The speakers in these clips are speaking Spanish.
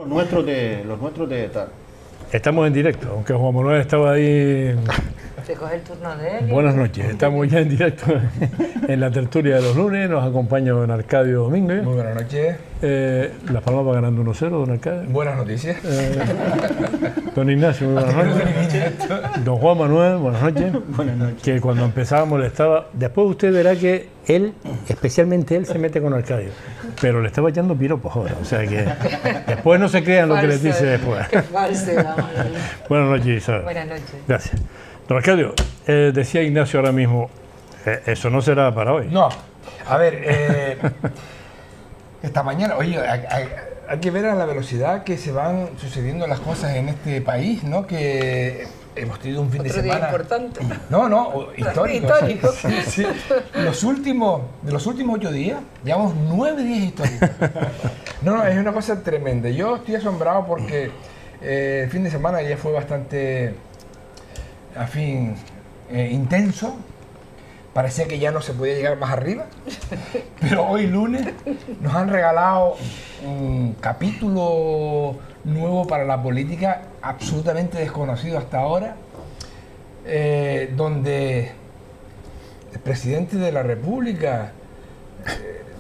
los nuestros de tal. Estamos en directo, aunque Juan Manuel estaba ahí. ¿Te coge el turno de él? Buenas noches, estamos ya en directo en la tertulia de los lunes. Nos acompaña don Arcadio Domínguez. Muy buenas noches. Las Palmas va ganando 1-0, don Arcadio. Buenas noticias. Don Ignacio, muy buenas noches. Don Juan Manuel, buenas noches. Buenas noches. Que cuando empezábamos le estaba... Después usted verá que él, especialmente él, se mete con Arcadio. Pero le estaba echando piropos ahora. O sea que después no se crean lo que les dice después. Qué falsedad. Buenas noches, Isabel. Buenas noches. Gracias. Don Arcadio, decía Ignacio ahora mismo, eso no será para hoy. No, a ver, esta mañana, oye, hay que ver a la velocidad que se van sucediendo las cosas en este país, ¿no? Que hemos tenido un fin de Otro semana... día importante. No, histórico. Histórico. Sí. De los últimos 8 días, llevamos 9 días históricos. No, es una cosa tremenda. Yo estoy asombrado porque el fin de semana ya fue bastante... intenso, parecía que ya no se podía llegar más arriba, pero hoy lunes nos han regalado un capítulo nuevo para la política, absolutamente desconocido hasta ahora, donde el presidente de la República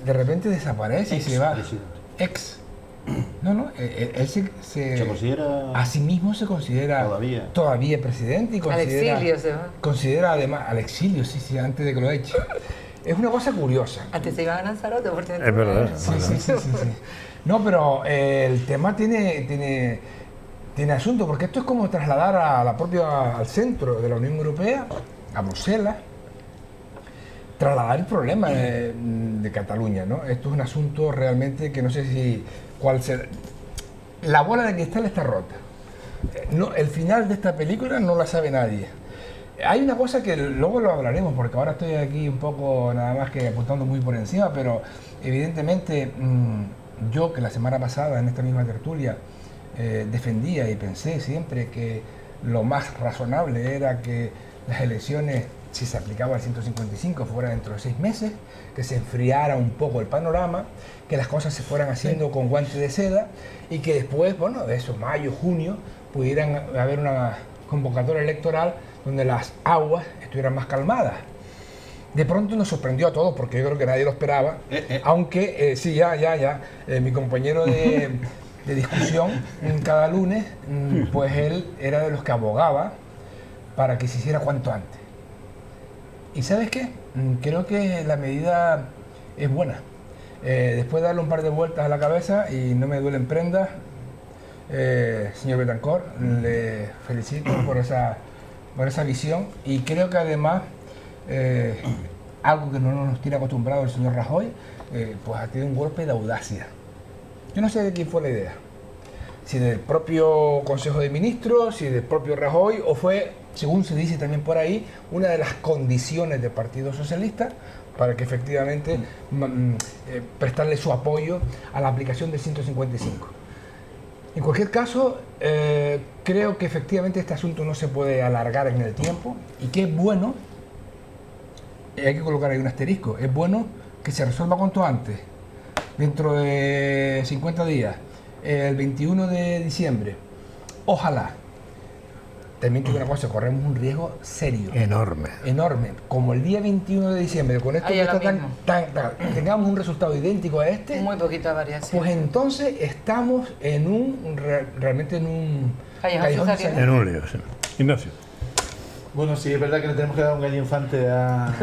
de repente desaparece y se va. Él se considera... a sí mismo se considera todavía presidente y considera... Al exilio se va. Considera además al exilio, sí, antes de que lo eche. Es una cosa curiosa. Antes se iba a Lanzarote, por cierto. Es verdad. Sí. No, pero el tema tiene asunto, porque esto es como trasladar al centro de la Unión Europea, a Bruselas, trasladar el problema de Cataluña, ¿no? Esto es un asunto realmente que no sé cuál será. La bola de cristal está rota. No, el final de esta película no la sabe nadie. Hay una cosa que luego lo hablaremos, porque ahora estoy aquí un poco nada más que apuntando muy por encima, pero evidentemente yo que la semana pasada en esta misma tertulia defendía y pensé siempre que lo más razonable era que las elecciones, si se aplicaba el 155, fuera dentro de 6 meses, que se enfriara un poco el panorama, que las cosas se fueran haciendo con guantes de seda y que después, de eso, mayo, junio, pudieran haber una convocatoria electoral donde las aguas estuvieran más calmadas. De pronto nos sorprendió a todos, porque yo creo que nadie lo esperaba, aunque sí, mi compañero de discusión cada lunes, pues él era de los que abogaba para que se hiciera cuanto antes. ¿Y sabes qué? Creo que la medida es buena. Después de darle un par de vueltas a la cabeza y no me duelen prendas, señor Betancourt, le felicito por esa visión, y creo que además algo que no nos tiene acostumbrado el señor Rajoy, pues ha tenido un golpe de audacia. Yo no sé de quién fue la idea, si del propio Consejo de Ministros, si del propio Rajoy, o fue, según se dice también por ahí, una de las condiciones del Partido Socialista para que efectivamente prestarle su apoyo a la aplicación del 155. En cualquier caso, creo que efectivamente este asunto no se puede alargar en el tiempo, y que es bueno, hay que colocar ahí un asterisco, es bueno que se resuelva cuanto antes, dentro de 50 días, el 21 de diciembre, ojalá. También digo una cosa, corremos un riesgo serio. Enorme. Como el día 21 de diciembre, con esto que está tengamos un resultado idéntico a este, muy poquita variación. pues entonces estamos realmente en un callejón sin salida. En un lío, sí. Ignacio. Bueno, sí, es verdad que le tenemos que dar un gallo infante a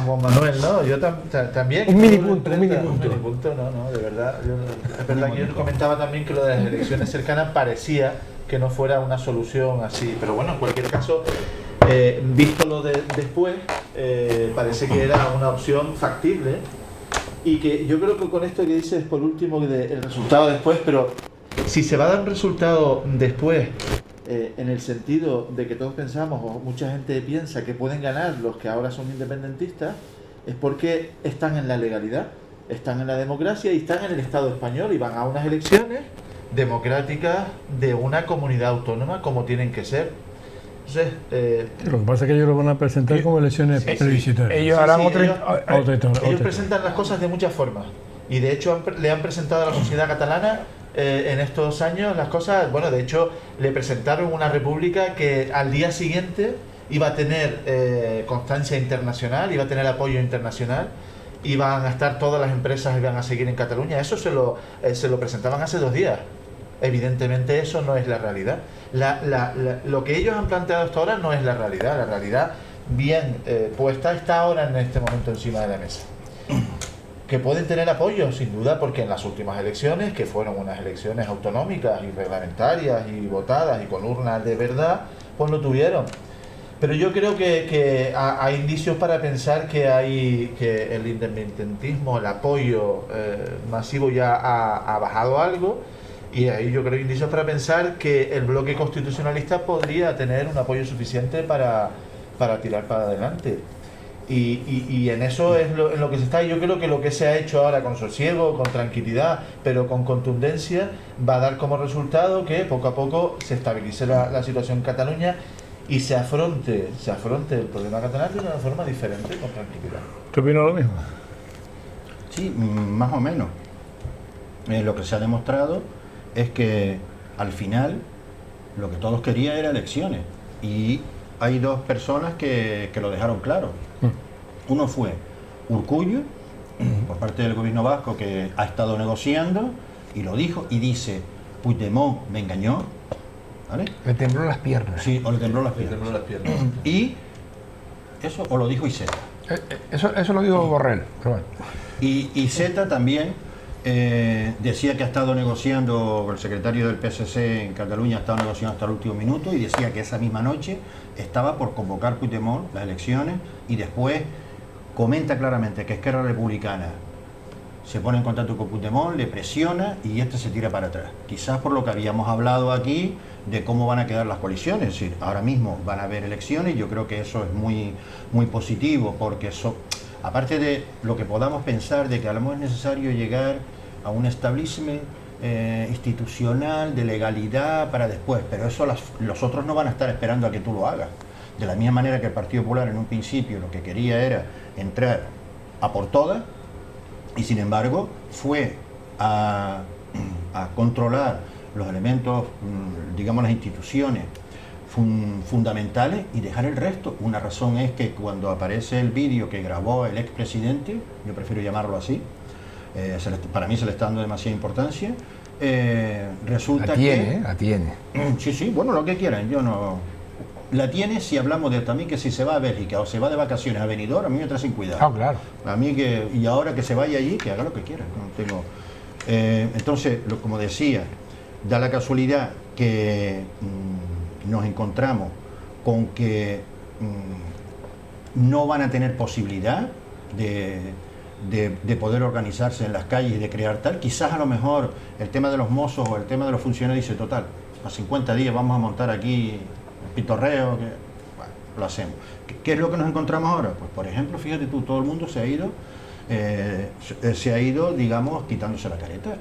Juan Manuel, ¿no? Yo también... Un mini punto, no, de verdad. Es verdad que yo comentaba también que lo de las elecciones cercanas parecía que no fuera una solución así, pero bueno, en cualquier caso, visto lo de después, parece que era una opción factible, y que yo creo que con esto que dices por último, el resultado después, pero si se va a dar un resultado después, en el sentido de que todos pensamos, o mucha gente piensa que pueden ganar los que ahora son independentistas, es porque están en la legalidad, están en la democracia y están en el Estado español, y van a unas elecciones democráticas de una comunidad autónoma como tienen que ser. Entonces, lo que pasa es que ellos lo van a presentar como elecciones plebiscitarias. Ellos harán ellos presentan las cosas de muchas formas. Y de hecho le han presentado a la sociedad catalana en estos años las cosas, bueno, de hecho le presentaron una república que al día siguiente iba a tener constancia internacional, iba a tener apoyo internacional, iban a estar todas las empresas, iban a seguir en Cataluña. Eso se lo presentaban hace 2 días. Evidentemente eso no es la realidad. Lo que ellos han planteado hasta ahora no es la realidad. La realidad bien puesta está ahora en este momento encima de la mesa. Que pueden tener apoyo, sin duda, porque en las últimas elecciones, que fueron unas elecciones autonómicas y reglamentarias y votadas y con urnas de verdad, pues lo tuvieron. Pero yo creo que hay indicios para pensar que el independentismo, el apoyo masivo ya ha bajado algo, y ahí yo creo que hay indicios para pensar que el bloque constitucionalista podría tener un apoyo suficiente para tirar para adelante. Y en eso es en lo que se está. Yo creo que lo que se ha hecho ahora con sosiego, con tranquilidad, pero con contundencia, va a dar como resultado que poco a poco se estabilice la situación en Cataluña y se afronte el problema catalán de una forma diferente, con tranquilidad. ¿Tú opinas lo mismo? Sí, más o menos. Lo que se ha demostrado es que al final lo que todos querían era elecciones, y hay 2 personas que lo dejaron claro. Uno fue Urkullu, por parte del gobierno vasco, que ha estado negociando y lo dijo, y dice: Puigdemont me engañó, ¿vale? Le tembló las piernas. Sí, o le tembló las piernas. Y eso o lo dijo Iceta. Eso lo dijo Borrell. Pero bueno. Y Iceta también decía que ha estado negociando, el secretario del PSC en Cataluña ha estado negociando hasta el último minuto, y decía que esa misma noche estaba por convocar Puigdemont las elecciones, y después comenta claramente que Esquerra Republicana se pone en contacto con Puigdemont, le presiona y este se tira para atrás. Quizás por lo que habíamos hablado aquí de cómo van a quedar las coaliciones. Es decir, ahora mismo van a haber elecciones, y yo creo que eso es muy, muy positivo, porque aparte de lo que podamos pensar de que a lo mejor es necesario llegar a un establishment institucional de legalidad para después, pero eso los otros no van a estar esperando a que tú lo hagas. De la misma manera que el Partido Popular en un principio lo que quería era entrar a por todas, y sin embargo fue a controlar los elementos, digamos las instituciones fundamentales, y dejar el resto. Una razón es que cuando aparece el vídeo que grabó el expresidente, yo prefiero llamarlo así, para mí se le está dando demasiada importancia, resulta La tiene. Sí, sí, bueno, lo que quieran, yo no... La tiene si hablamos de también que si se va a Bélgica o se va de vacaciones a Benidorm, a mí me trae sin cuidado. Ah, claro. A mí y ahora que se vaya allí, que haga lo que quiera. No tengo... entonces, como decía, da la casualidad que nos encontramos con que no van a tener posibilidad de poder organizarse en las calles y de crear tal. Quizás a lo mejor el tema de los mozos o el tema de los funcionarios dice: total, a 50 días vamos a montar aquí pitorreo, bueno, lo hacemos. ¿Qué es lo que nos encontramos ahora? Pues por ejemplo, fíjate tú, todo el mundo se ha ido, digamos, quitándose la careta.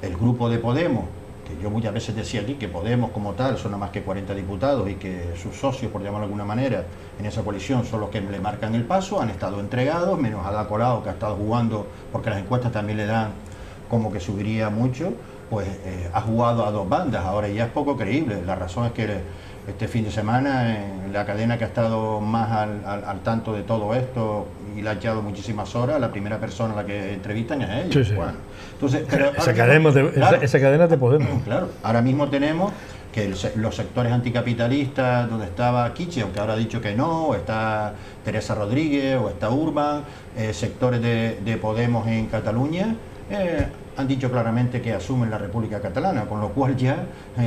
El grupo de Podemos, que yo muchas veces decía aquí que Podemos como tal son nada más que 40 diputados, y que sus socios, por llamarlo de alguna manera, en esa coalición son los que le marcan el paso, han estado entregados, menos Ada Colau, que ha estado jugando, porque las encuestas también le dan como que subiría mucho, pues ha jugado a 2 bandas. Ahora ya es poco creíble. La razón es que este fin de semana, en la cadena que ha estado más al tanto de todo esto y le ha echado muchísimas horas, la primera persona a la que entrevistan es ella. Sí, sí. Bueno, entonces, pero Esa cadena te podemos. Claro, ahora mismo tenemos que los sectores anticapitalistas, donde estaba Kichi, aunque ahora ha dicho que no, o está Teresa Rodríguez, o está Urban, sectores de Podemos en Cataluña, han dicho claramente que asumen la República Catalana, con lo cual ya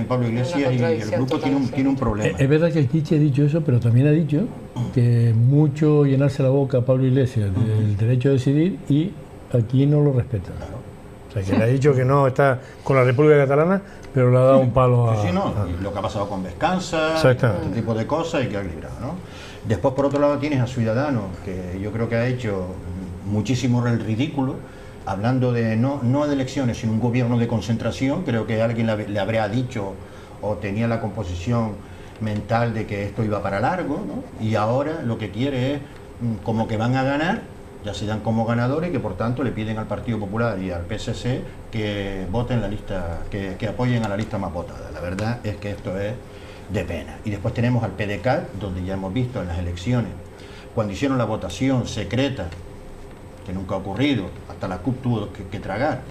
Pablo Iglesias y el grupo tiene un problema. Es verdad que el Kichi ha dicho eso, pero también ha dicho que mucho llenarse la boca a Pablo Iglesias del derecho a decidir, y aquí no lo respetan. Claro. O sea, que le ha dicho que no está con la República Catalana, pero le ha dado un palo a... Sí, no. Y lo que ha pasado con Vescanza, este tipo de cosas, y que ha librado, ¿no? Después, por otro lado, tienes a Ciudadanos, que yo creo que ha hecho muchísimo el ridículo, hablando de no de elecciones, sino un gobierno de concentración. Creo que alguien le habría dicho, o tenía la composición mental de que esto iba para largo, ¿no? Y ahora lo que quiere es como que van a ganar, ya se dan como ganadores y que por tanto le piden al Partido Popular y al PSC que voten la lista, que apoyen a la lista más votada. La verdad es que esto es de pena. Y después tenemos al PDeCAT, donde ya hemos visto en las elecciones, cuando hicieron la votación secreta, que nunca ha ocurrido, hasta la CUP tuvo que tragar,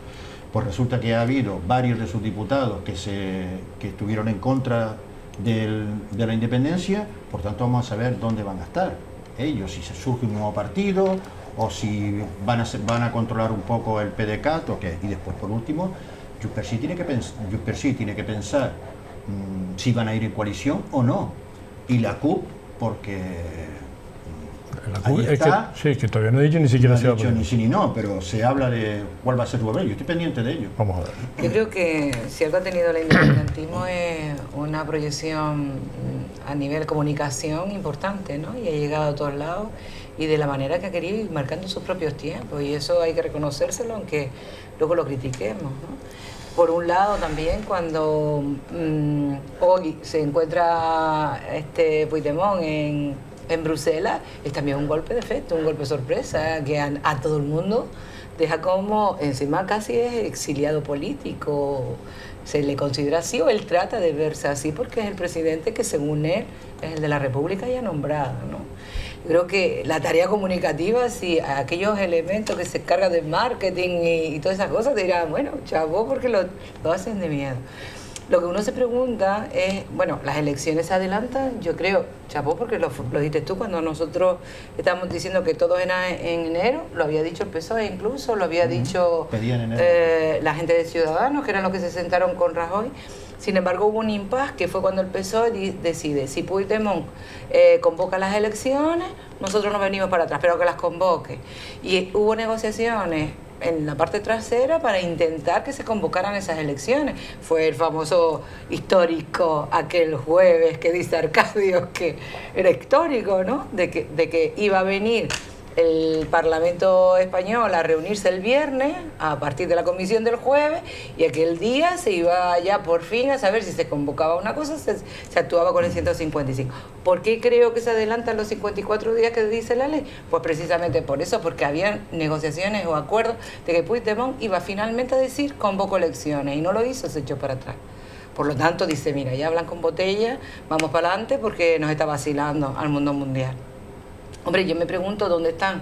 pues resulta que ha habido varios de sus diputados que estuvieron en contra de la independencia, por tanto vamos a saber dónde van a estar ellos, si se surge un nuevo partido o si van a controlar un poco el PDeCAT o qué. Y después, por último, Junts per Sí tiene que pensar si van a ir en coalición o no, y la CUP, porque La ahí CUP, está, que todavía no he dicho ni siquiera no se ha va a dicho poner. ni sí ni no, pero se habla de cuál va a ser su papel. Yo estoy pendiente de ello. Vamos a ver. Yo creo que si algo ha tenido el independentismo es una proyección a nivel comunicación importante, ¿no? Y ha llegado a todos lados y de la manera que ha querido ir marcando sus propios tiempos, y eso hay que reconocérselo, aunque luego lo critiquemos, ¿no? Por un lado también cuando hoy se encuentra Puigdemont en Bruselas, es también un golpe de efecto, un golpe de sorpresa, que a todo el mundo deja como, encima casi es exiliado político, se le considera así o él trata de verse así porque es el presidente que según él es el de la República ya nombrado, ¿no? Yo creo que la tarea comunicativa, si aquellos elementos que se cargan de marketing y todas esas cosas, te dirán, bueno, chavo, porque lo hacen de miedo. Lo que uno se pregunta es, bueno, las elecciones se adelantan, yo creo, chapó, porque lo dijiste tú cuando nosotros estábamos diciendo que todo era en enero, lo había dicho el PSOE incluso, lo había dicho la gente de Ciudadanos, que eran los que se sentaron con Rajoy. Sin embargo, hubo un impasse que fue cuando el PSOE decide, si Puigdemont convoca las elecciones, nosotros nos venimos para atrás, pero que las convoque. Y hubo negociaciones en la parte trasera para intentar que se convocaran esas elecciones. Fue el famoso histórico aquel jueves que dice Arcadio, que era histórico, ¿no? De que iba a venir el Parlamento Español a reunirse el viernes a partir de la comisión del jueves, y aquel día se iba ya por fin a saber si se convocaba una cosa, se actuaba con el 155. ¿Por qué creo que se adelantan los 54 días que dice la ley? Pues precisamente por eso, porque había negociaciones o acuerdos de que Puigdemont iba finalmente a decir convoco elecciones, y no lo hizo, se echó para atrás. Por lo tanto dice, mira, ya hablan con botella, vamos para adelante porque nos está vacilando al mundo mundial. Hombre, yo me pregunto dónde están.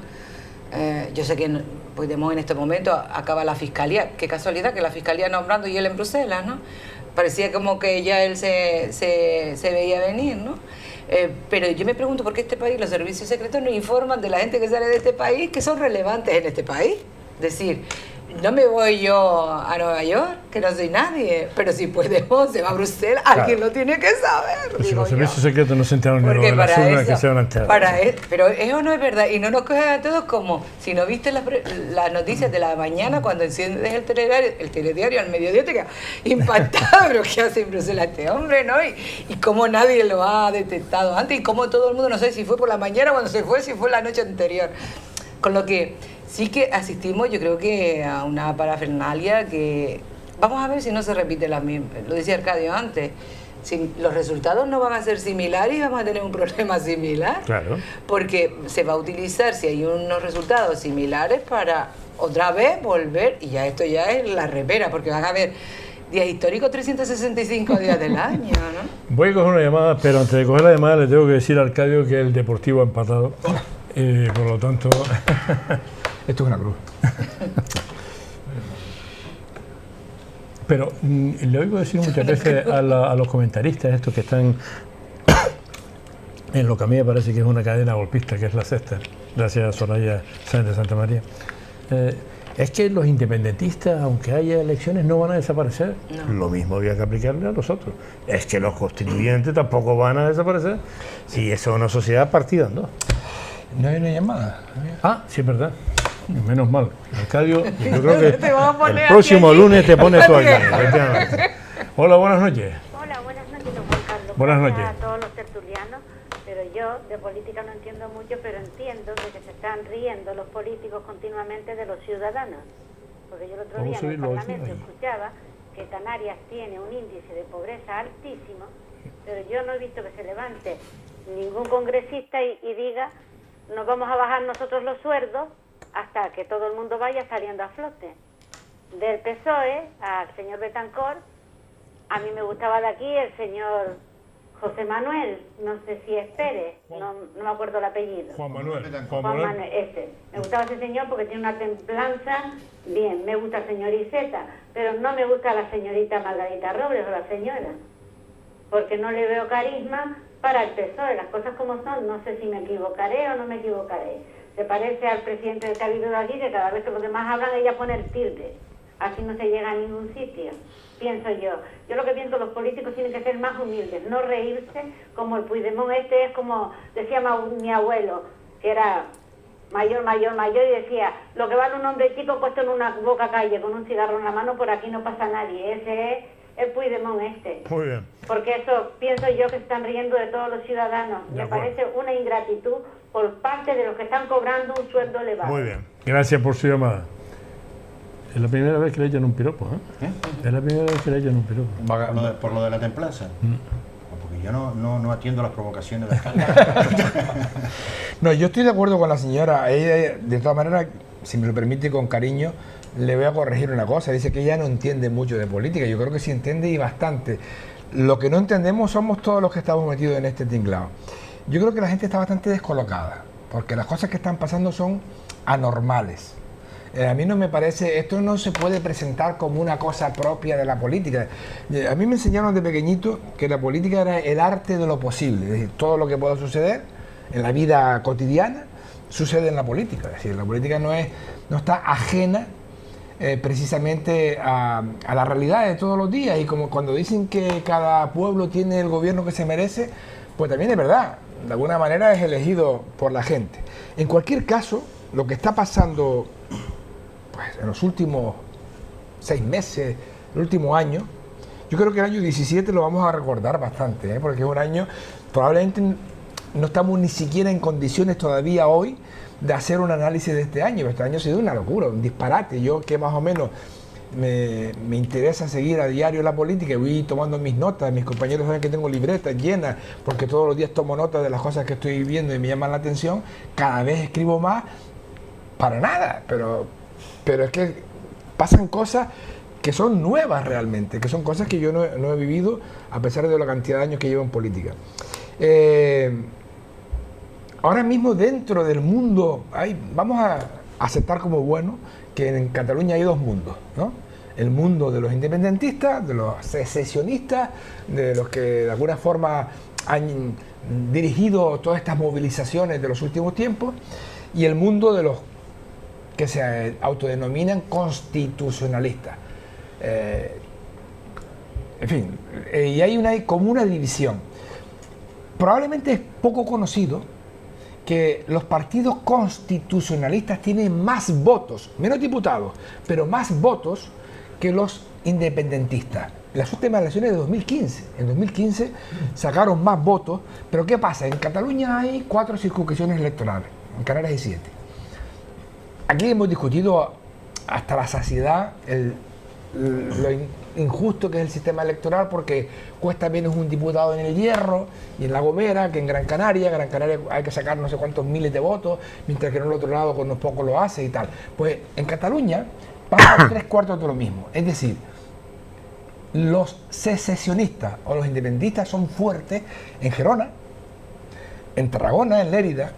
Yo sé que Puigdemont en este momento acaba la fiscalía. Qué casualidad que la fiscalía nombrando y él en Bruselas, ¿no? Parecía como que ya él se veía venir, ¿no? Pero yo me pregunto por qué este país, los servicios secretos no informan de la gente que sale de este país que son relevantes en este país. Es decir, no me voy yo a Nueva York, que no soy nadie, pero si Puigdemont se va a Bruselas, alguien lo tiene que saber. Pues si los servicios secretos no se enteraron ni de las urnas que se van a enterar. Pero eso no es verdad, y no nos cogen a todos como, si no viste las noticias de la mañana, cuando enciendes el telediario al mediodía, te quedas impactado, pero ¿qué hace en Bruselas este hombre, no? Y cómo nadie lo ha detectado antes, y cómo todo el mundo, no sé si fue por la mañana cuando se fue, si fue la noche anterior. Con lo que sí que asistimos, yo creo que a una parafernalia que vamos a ver si no se repite la misma. Lo decía Arcadio antes, si los resultados no van a ser similares, vamos a tener un problema similar. Claro. Porque se va a utilizar, si hay unos resultados similares, para otra vez volver, y ya esto ya es la repera, porque van a haber días históricos 365 días del año, ¿no? Voy a coger una llamada, pero antes de coger la llamada le tengo que decir a Arcadio que el Deportivo ha empatado. Por lo tanto... Esto es una cruz. Pero le oigo decir muchas veces a los comentaristas, estos que están en lo que a mí me parece que es una cadena golpista, que es La Sexta, gracias a Soraya Sáenz de Santa María, es que los independentistas, aunque haya elecciones, no van a desaparecer. No. Lo mismo había que aplicarle a los otros. Es que los constituyentes tampoco van a desaparecer si eso es una sociedad partida en dos. ¿No hay una llamada? Ah, sí, es verdad. Menos mal. Arcadio, yo creo que el próximo aquí, lunes te pones tú aquí. Hola, buenas noches. Hola, buenas noches, don Juan Carlos. Buenas noches. A todos los tertulianos, pero yo de política no entiendo mucho, pero entiendo de que se están riendo los políticos continuamente de los ciudadanos. Porque yo el otro día en el Parlamento escuchaba que Canarias tiene un índice de pobreza altísimo, pero yo no he visto que se levante ningún congresista y diga, nos vamos a bajar nosotros los sueldos hasta que todo el mundo vaya saliendo a flote. Del PSOE al señor Betancor, a mí me gustaba de aquí el señor José Manuel, no sé si es Pérez, no me acuerdo el apellido. Juan Manuel. Me gustaba ese señor porque tiene una templanza, bien, me gusta el señor Iceta, pero no me gusta la señorita Margarita Robles o la señora, porque no le veo carisma para el PSOE, las cosas como son, no sé si me equivocaré o no me equivocaré. Se parece al presidente del Cabildo de aquí, que cada vez que los demás hablan ella pone el tilde, así no se llega a ningún sitio. Pienso yo. Yo lo que pienso, los políticos tienen que ser más humildes, no reírse como el Puigdemont es como decía mi abuelo, que era mayor, y decía, lo que vale un hombre chico puesto en una boca calle con un cigarro en la mano, por aquí no pasa nadie. Ese es el Puigdemont Muy bien. Porque eso pienso yo que están riendo de todos los ciudadanos. Me parece una ingratitud por parte de los que están cobrando un sueldo elevado. Muy bien. Gracias por su llamada. Es la primera vez que le echan un piropo, ¿eh? Es la primera vez que le echan un piropo. Por lo de la templanza. Porque yo no atiendo las provocaciones de No, yo estoy de acuerdo con la señora. Ella, de todas maneras, si me lo permite con cariño, le voy a corregir una cosa. Dice que ella no entiende mucho de política. Yo creo que sí entiende y bastante. Lo que no entendemos somos todos los que estamos metidos en este tinglado. Yo creo que la gente está bastante descolocada, porque las cosas que están pasando son anormales. A mí no me parece, esto no se puede presentar como una cosa propia de la política. A mí me enseñaron de pequeñito que la política era el arte de lo posible, es decir, todo lo que pueda suceder en la vida cotidiana sucede en la política. Es decir, la política no está ajena precisamente a la realidad de todos los días, y como cuando dicen que cada pueblo tiene el gobierno que se merece, pues también es verdad, de alguna manera es elegido por la gente. En cualquier caso, lo que está pasando pues, en los últimos 6 meses, el último año, yo creo que el año 17 lo vamos a recordar bastante, porque es un año, probablemente no estamos ni siquiera en condiciones todavía hoy de hacer un análisis de este año. Este año ha sido una locura, un disparate. Yo que más o menos me interesa seguir a diario la política y voy tomando mis notas, mis compañeros saben que tengo libretas llenas, porque todos los días tomo notas de las cosas que estoy viendo y me llaman la atención, cada vez escribo más, para nada, pero es que pasan cosas que son nuevas realmente, que son cosas que yo no he vivido a pesar de la cantidad de años que llevo en política. Ahora mismo dentro del mundo, vamos a aceptar como bueno que en Cataluña hay 2 mundos, ¿no? El mundo de los independentistas, de los secesionistas, de los que de alguna forma han dirigido todas estas movilizaciones de los últimos tiempos, y el mundo de los que se autodenominan constitucionalistas. En fin, y hay como una división. Probablemente es poco conocido que los partidos constitucionalistas tienen más votos, menos diputados, pero más votos que los independentistas. Las últimas elecciones de 2015. En 2015 sacaron más votos, pero ¿qué pasa? En Cataluña hay 4 circunscripciones electorales, en Canarias hay 7. Aquí hemos discutido hasta la saciedad lo injusto que es el sistema electoral, porque cuesta menos un diputado en El Hierro y en La Gomera que en Gran Canaria. Gran Canaria hay que sacar no sé cuántos miles de votos, mientras que en el otro lado con unos pocos lo hace y tal. Pues en Cataluña pasa 3/4 de lo mismo. Es decir, los secesionistas o los independentistas son fuertes en Gerona, en Tarragona, en Lérida,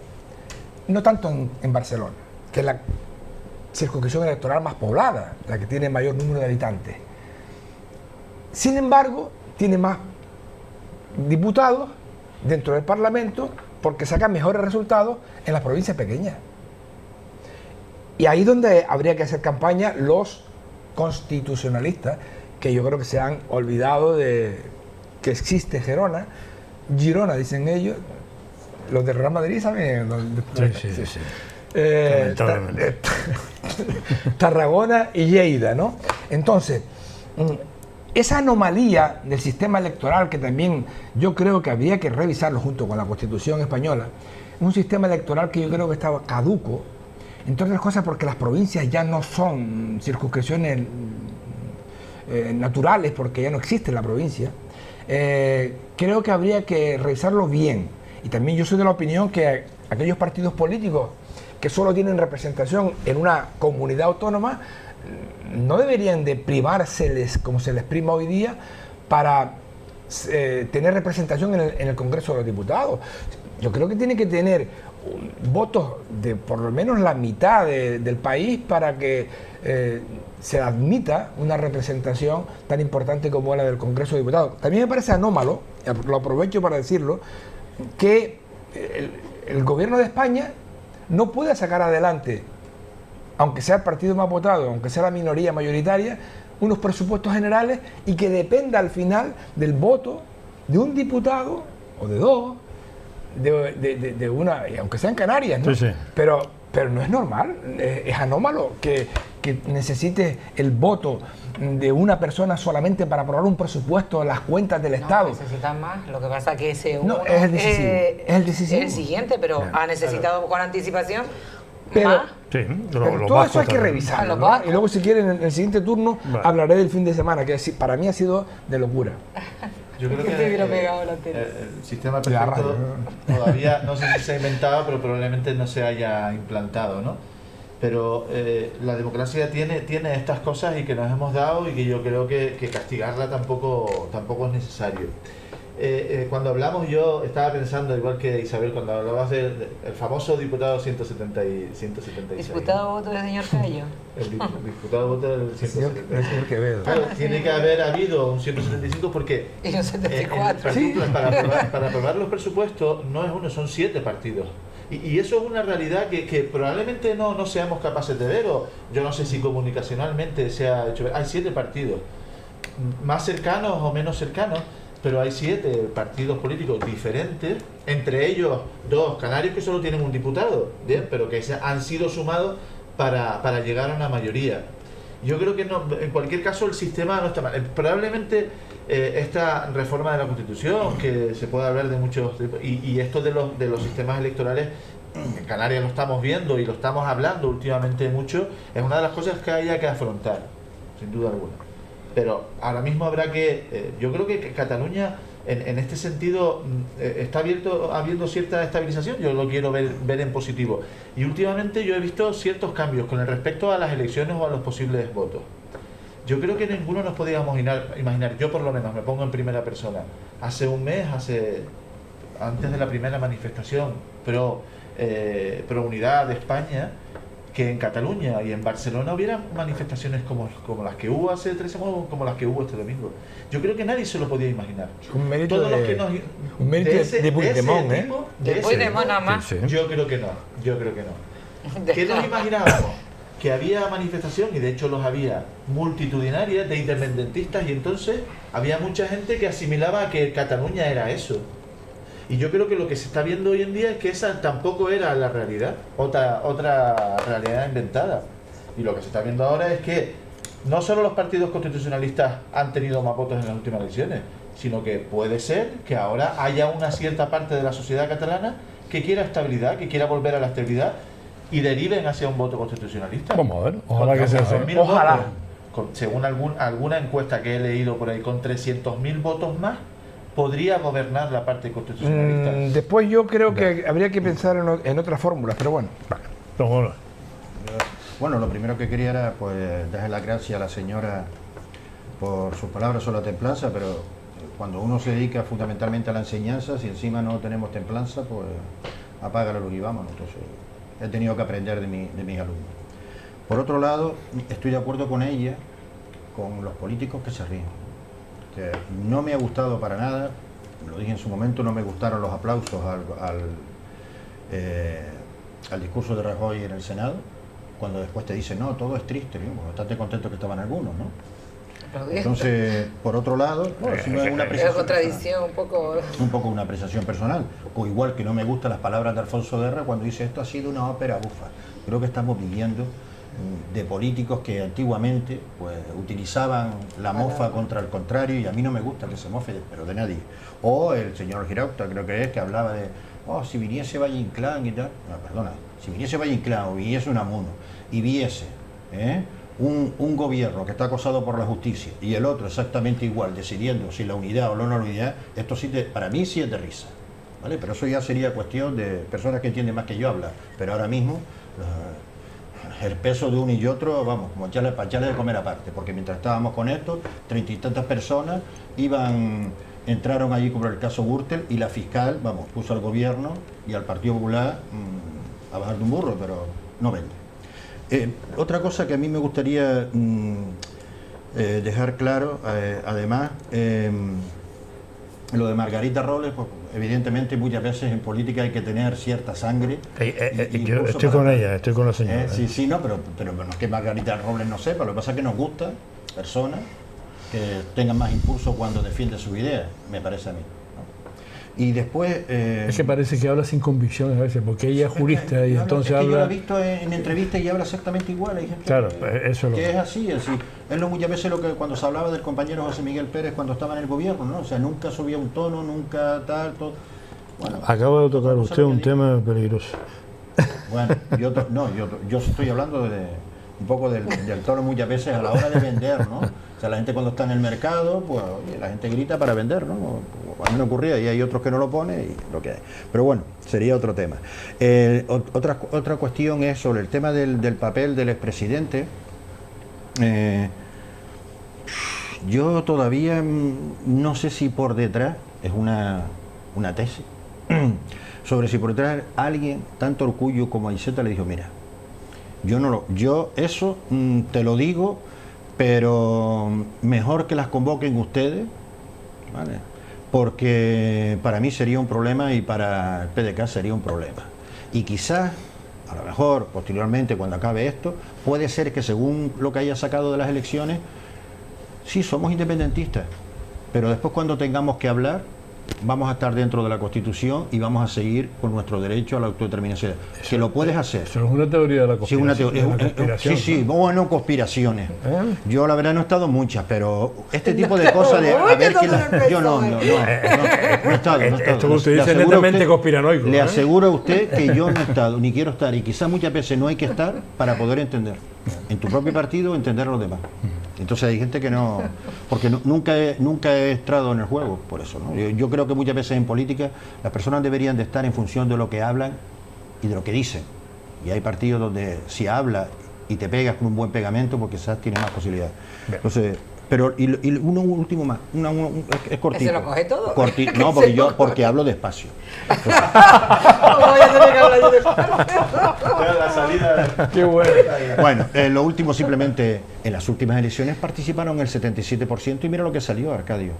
no tanto en Barcelona, que es la circunscripción electoral más poblada, la que tiene mayor número de habitantes. Sin embargo, tiene más diputados dentro del Parlamento porque sacan mejores resultados en las provincias pequeñas. Y ahí es donde habría que hacer campaña los constitucionalistas, que yo creo que se han olvidado de que existe Girona, dicen ellos, los del Real Madrid, ¿saben? Sí. Tarragona y Lleida, ¿no? Entonces, esa anomalía del sistema electoral, que también yo creo que habría que revisarlo junto con la Constitución española, un sistema electoral que yo creo que estaba caduco, entre otras cosas porque las provincias ya no son circunscripciones naturales, porque ya no existe la provincia. Creo que habría que revisarlo bien Y también yo soy de la opinión que aquellos partidos políticos que solo tienen representación en una comunidad autónoma no deberían de privárseles, como se les prima hoy día, para tener representación en el Congreso de los Diputados. Yo creo que tiene que tener votos de por lo menos la mitad del país para que se admita una representación tan importante como la del Congreso de Diputados. También me parece anómalo, lo aprovecho para decirlo, que el gobierno de España no pueda sacar adelante, aunque sea el partido más votado, aunque sea la minoría mayoritaria, unos presupuestos generales y que dependa al final del voto de un diputado o de dos, de una, y aunque sea en Canarias, ¿no? Sí, sí. Pero no es normal, es anómalo que necesite el voto de una persona solamente para aprobar un presupuesto de las cuentas del Estado. Necesitan más, lo que pasa es que ese uno No, es el decisivo, es el decisivo. Es el siguiente, pero ha necesitado con anticipación Pero, más. Sí, pero todo eso hay que revisarlo, ¿no? Y luego si quieren en el siguiente turno hablaré del fin de semana, que para mí ha sido de locura. Yo creo Es que que te hubiera pegado la tele. el sistema perfecto todavía no sé si se ha inventado, pero probablemente no se haya implantado, ¿no? Pero la democracia tiene estas cosas y que nos hemos dado y que yo creo que castigarla tampoco es necesario. Cuando hablamos, yo estaba pensando, igual que Isabel, cuando hablabas del famoso diputado 176. Diputado voto del señor Cayo. El diputado voto del 176. Quevedo. Claro, tiene que haber habido un 175 porque Y un 74. para aprobar los presupuestos no es uno, son 7 partidos. Y eso es una realidad que probablemente no seamos capaces de ver, o yo no sé si comunicacionalmente se ha hecho ver. Hay 7 partidos, más cercanos o menos cercanos, pero hay 7 partidos políticos diferentes, entre ellos 2 canarios que solo tienen un diputado, ¿bien? Pero que han sido sumados para llegar a una mayoría. Yo creo que no, en cualquier caso el sistema no está mal. Probablemente esta reforma de la Constitución, que se puede hablar de muchos tipos, y esto de los sistemas electorales, en Canarias lo estamos viendo y lo estamos hablando últimamente mucho, es una de las cosas que haya que afrontar, sin duda alguna. Pero ahora mismo habrá que, yo creo que Cataluña en este sentido está habiendo cierta estabilización, yo lo quiero ver en positivo. Y últimamente yo he visto ciertos cambios con respecto a las elecciones o a los posibles votos. Yo creo que ninguno nos podíamos imaginar, yo por lo menos me pongo en primera persona, hace un mes, antes de la primera manifestación pro unidad de España, que en Cataluña y en Barcelona hubiera manifestaciones como las que hubo hace 3 semanas, como las que hubo este domingo. Yo creo que nadie se lo podía imaginar. Un mérito Todos los que un mérito de Puigdemont, ¿eh? De Puigdemont nada más. Sí. Yo creo que no. ¿Qué nos imaginábamos? Que había manifestación, y de hecho los había, multitudinarias de independentistas, y entonces había mucha gente que asimilaba que Cataluña era eso. Y yo creo que lo que se está viendo hoy en día es que esa tampoco era la realidad, otra realidad inventada. Y lo que se está viendo ahora es que no solo los partidos constitucionalistas han tenido más votos en las últimas elecciones, sino que puede ser que ahora haya una cierta parte de la sociedad catalana que quiera estabilidad, que quiera volver a la estabilidad y deriven hacia un voto constitucionalista. Vamos a ver, ojalá que sea así. Ojalá. Según alguna encuesta que he leído por ahí, con 300.000 votos más, podría gobernar la parte constitucionalista. Después yo creo que habría que pensar en otras fórmulas, pero bueno. Bueno, lo primero que quería era pues darle las gracias a la señora por sus palabras sobre la templanza, pero cuando uno se dedica fundamentalmente a la enseñanza, si encima no tenemos templanza, pues apaga la luz y vámonos. Entonces he tenido que aprender de mis alumnos. Por otro lado, estoy de acuerdo con ella, con los políticos que se ríen. Que no me ha gustado para nada, lo dije en su momento, no me gustaron los aplausos al discurso de Rajoy en el Senado, cuando después te dicen, no, todo es triste, ¿no? Bastante contento que estaban algunos, ¿no? Entonces, por otro lado, si no es una apreciación contradicción personal, un poco una apreciación personal, o igual que no me gustan las palabras de Alfonso Guerra cuando dice esto ha sido una ópera bufa. Creo que estamos viviendo de políticos que antiguamente pues utilizaban la mofa contra el contrario, y a mí no me gusta que se mofe, pero de nadie. O el señor Girauta, creo que es, que hablaba de si viniese Valle Inclán y tal. No, perdona, si viniese Valle Inclán o viniese Unamuno y viese un gobierno que está acosado por la justicia y el otro exactamente igual, decidiendo si la unidad o no la unidad, esto sí para mí sí es de risa. ¿vale? Pero eso ya sería cuestión de personas que entienden más que yo hablar. Pero ahora mismo el peso de uno y otro, vamos, como para echarle de comer aparte, porque mientras estábamos con esto, 30 y tantas personas entraron allí por el caso Gürtel y la fiscal, vamos, puso al gobierno y al Partido Popular a bajar de un burro, pero no vende. Otra cosa que a mí me gustaría dejar claro, además, lo de Margarita Robles, pues, evidentemente muchas veces en política hay que tener cierta sangre. Yo estoy con ella, estoy con la señora. Sí, no, pero no es que Margarita Robles no sepa, lo que pasa es que nos gusta personas que tengan más impulso cuando defienden sus ideas, me parece a mí, ¿no? Y después... es que parece que habla sin convicciones a veces, porque ella es jurista y entonces es que habla... yo la he visto en entrevistas y habla exactamente igual. Hay gente claro, eso es lo que es así. Es lo muchas veces lo que cuando se hablaba del compañero José Miguel Pérez cuando estaba en el gobierno, ¿no? O sea, nunca subía un tono, nunca tal, todo. Bueno, acaba de tocar usted un tema peligroso. Bueno, yo estoy hablando un poco del tono muchas veces a la hora de vender, ¿no? O sea, la gente cuando está en el mercado, pues oye, la gente grita para vender, ¿no? A mí me ocurría y hay otros que no lo ponen y lo que hay. Pero bueno, sería otro tema. Otra cuestión es sobre el tema del papel del expresidente. Yo todavía no sé si por detrás, es una tesis, sobre si por detrás alguien, tanto Urkullu como Iceta, le dijo, mira, yo eso te lo digo, pero mejor que las convoquen ustedes, ¿vale? Porque para mí sería un problema y para el PDK sería un problema. Y quizás, a lo mejor, posteriormente, cuando acabe esto, puede ser que según lo que haya sacado de las elecciones, sí, somos independentistas, pero después cuando tengamos que hablar, vamos a estar dentro de la Constitución y vamos a seguir con nuestro derecho a la autodeterminación. Que lo puedes hacer. Eso es una teoría de la conspiración. Sí, una conspiración. Sí, bueno, conspiraciones. Yo la verdad no he estado muchas, pero este tipo de cosas de... a ver quién yo no he estado. Esto que usted dice es netamente conspiranoico. Le aseguro a usted que yo no he estado, ni quiero estar, y quizás muchas veces no hay que estar para poder entender. En tu propio partido, entender a los demás. Entonces hay gente que no... Porque nunca he entrado en el juego, por eso, ¿no? Yo creo que muchas veces en política las personas deberían de estar en función de lo que hablan y de lo que dicen. Y hay partidos donde si hablas y te pegas con un buen pegamento, porque quizás tienes más posibilidades. Entonces... Pero, y uno último más, es cortito. ¿Se lo coge todo? No, porque hablo despacio. Voy a tener que hablar yo despacio. La salida... Qué bueno. Bueno, lo último simplemente, en las últimas elecciones participaron el 77% y mira lo que salió, Arcadio.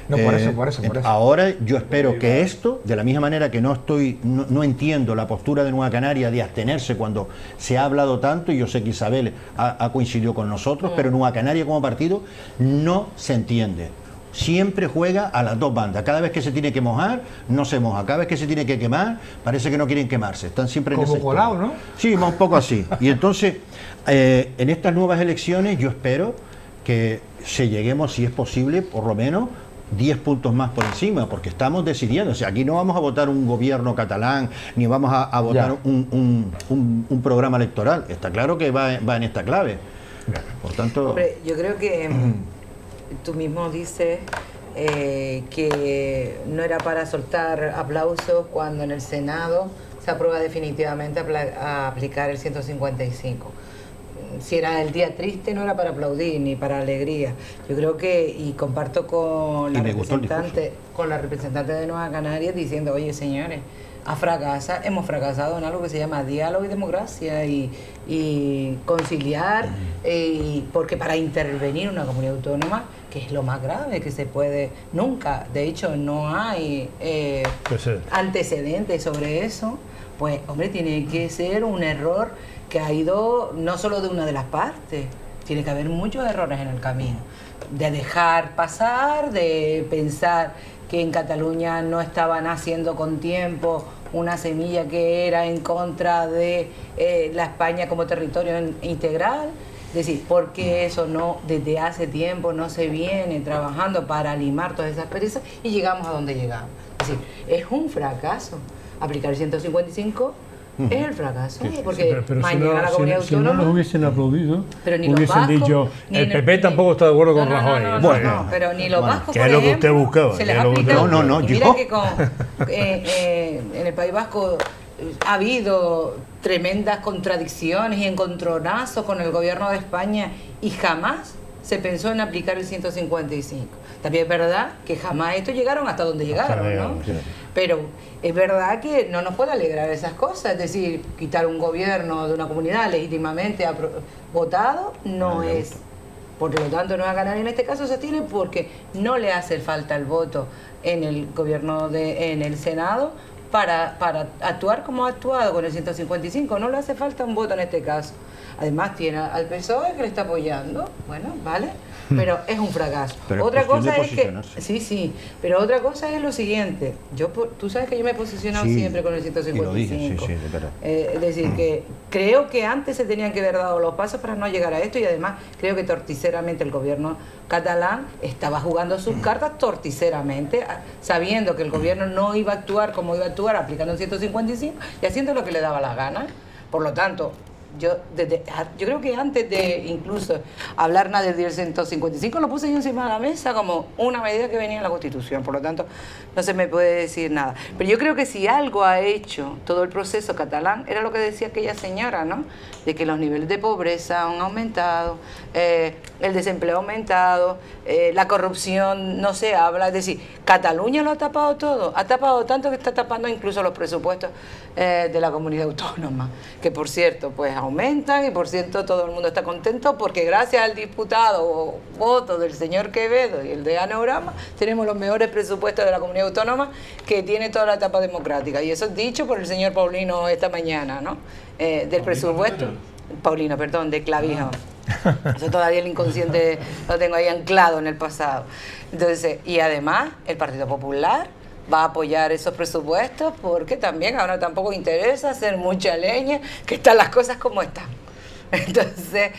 No, por eso. Ahora yo espero que esto, de la misma manera que no entiendo la postura de Nueva Canaria de abstenerse cuando se ha hablado tanto, y yo sé que Isabel ha coincidido con nosotros, pero Nueva Canaria como partido no se entiende. Siempre juega a las dos bandas. Cada vez que se tiene que mojar, no se moja. Cada vez que se tiene que quemar, parece que no quieren quemarse. Están siempre en ese como colado, ¿no? Sí, un poco así. Y entonces, en estas nuevas elecciones, yo espero que lleguemos, si es posible, por lo menos 10 puntos más por encima, porque estamos decidiendo. O sea, aquí no vamos a votar un gobierno catalán, ni vamos a votar un programa electoral. Está claro que va en esta clave. Por tanto... Hombre, yo creo que tú mismo dices que no era para soltar aplausos cuando en el Senado se aprueba definitivamente a aplicar el 155. Si era el día triste, no era para aplaudir ni para alegría. Yo creo que, y comparto con la representante de Nueva Canarias diciendo, oye señores, hemos fracasado en algo que se llama diálogo y democracia y conciliar, porque para intervenir una comunidad autónoma, que es lo más grave que se puede, nunca, de hecho no hay antecedentes sobre eso, pues hombre, tiene que ser un error que ha ido no solo de una de las partes, tiene que haber muchos errores en el camino, de dejar pasar, de pensar que en Cataluña no estaban haciendo con tiempo una semilla que era en contra de la España como territorio integral. Es decir, porque eso no, desde hace tiempo no se viene trabajando para limar todas esas perezas y llegamos a donde llegamos. Es decir, es un fracaso. Aplicar el 155 Es el fracaso, porque pero mañana la comunidad si no autónoma... los hubiesen aplaudido, pero ni los hubiesen vascos, dicho, ni el PP tampoco está de acuerdo con Rajoy. No, pero ni los vascos, que por es lo que usted ejemplo, buscaba. se les ha aplicado. No, y mira yo. que en el País Vasco ha habido tremendas contradicciones y encontronazos con el gobierno de España y jamás se pensó en aplicar el 155. También es verdad que jamás estos llegaron hasta donde llegaron, ¿no? Sí. Pero es verdad que no nos puede alegrar esas cosas, es decir, quitar un gobierno de una comunidad legítimamente votado no es. Por lo tanto, Nueva Canaria en este caso se tiene porque no le hace falta el voto en el gobierno en el Senado para actuar como ha actuado con el 155. No le hace falta un voto en este caso. Además tiene al PSOE que le está apoyando. Bueno, vale, pero es un fracaso. Pero otra es cuestión cosa de es que posicionarse. sí, pero otra cosa es lo siguiente. Tú sabes que yo me he posicionado Sí, siempre con el 155. y lo dije, sí, de verdad. Es decir, que creo que antes se tenían que haber dado los pasos para no llegar a esto y además creo que torticeramente el gobierno catalán estaba jugando sus cartas torticeramente, sabiendo que el gobierno no iba a actuar como iba a actuar aplicando el 155 y haciendo lo que le daba la gana. Por lo tanto, yo creo que antes de incluso hablar nada del 155 lo puse yo encima de la mesa como una medida que venía en la Constitución, por lo tanto no se me puede decir nada. Pero yo creo que si algo ha hecho todo el proceso catalán era lo que decía aquella señora, ¿no? De que los niveles de pobreza han aumentado, el desempleo ha aumentado, la corrupción no se habla, es decir, Cataluña lo ha tapado todo, ha tapado tanto que está tapando incluso los presupuestos de la comunidad autónoma, que por cierto pues aumentan y por cierto todo el mundo está contento porque gracias al diputado o voto del señor Quevedo y el de Aneurama tenemos los mejores presupuestos de la comunidad autónoma que tiene toda la etapa democrática, y eso es dicho por el señor Paulino esta mañana, ¿no? Del presupuesto Paulino, perdón, de Clavijo. Eso todavía el inconsciente lo tengo ahí anclado en el pasado. Entonces, y además el Partido Popular va a apoyar esos presupuestos porque también ahora tampoco interesa hacer mucha leña, que están las cosas como están. Entonces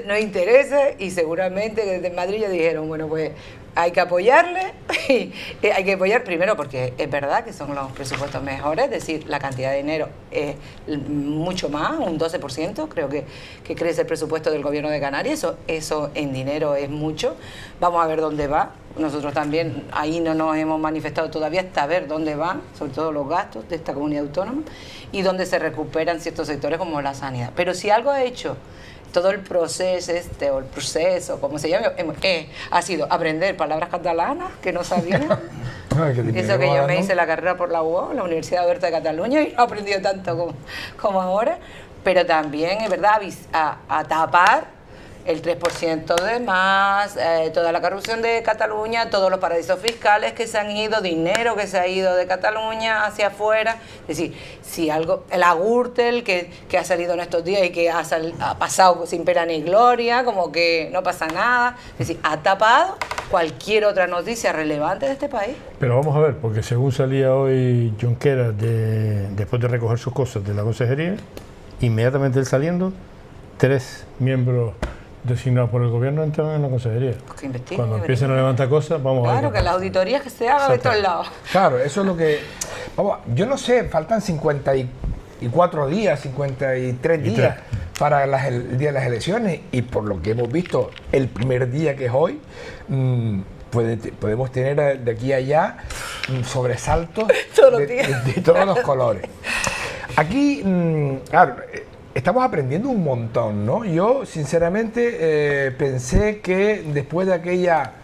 no interesa, y seguramente desde Madrid ya dijeron, bueno, pues hay que apoyarle, y hay que apoyar primero porque es verdad que son los presupuestos mejores, es decir, la cantidad de dinero es mucho más, un 12%, creo que crece el presupuesto del gobierno de Canarias, eso en dinero es mucho. Vamos a ver dónde va. Nosotros también ahí no nos hemos manifestado todavía hasta ver dónde van, sobre todo los gastos de esta comunidad autónoma y dónde se recuperan ciertos sectores como la sanidad. Pero si algo ha hecho todo el proceso, como se llame, ha sido aprender palabras catalanas que no sabía. Eso que yo me hice la carrera por la UO, la Universidad Oberta de Cataluña, y no he aprendido tanto como ahora, pero también es verdad a tapar el 3% de más, toda la corrupción de Cataluña, todos los paraísos fiscales que se han ido, dinero que se ha ido de Cataluña hacia afuera. Es decir, si algo, el Agurtel que ha salido en estos días y que ha pasado sin pena ni gloria, como que no pasa nada, es decir, ha tapado cualquier otra noticia relevante de este país. Pero vamos a ver, porque según salía hoy Junqueras después de recoger sus cosas de la consejería, inmediatamente él saliendo, 3 miembros designados por el gobierno entran en la consejería. Cuando empiecen a levantar cosas, vamos a ver. Claro, que las auditorías que se hagan de todos lados. Claro, eso es lo que... Vamos, yo no sé, faltan 54 días, 53 días para el día de las elecciones, y por lo que hemos visto, el primer día que es hoy, podemos tener de aquí a allá sobresaltos de todos los colores. Aquí, claro, estamos aprendiendo un montón, ¿no? Yo, sinceramente, pensé que después de aquella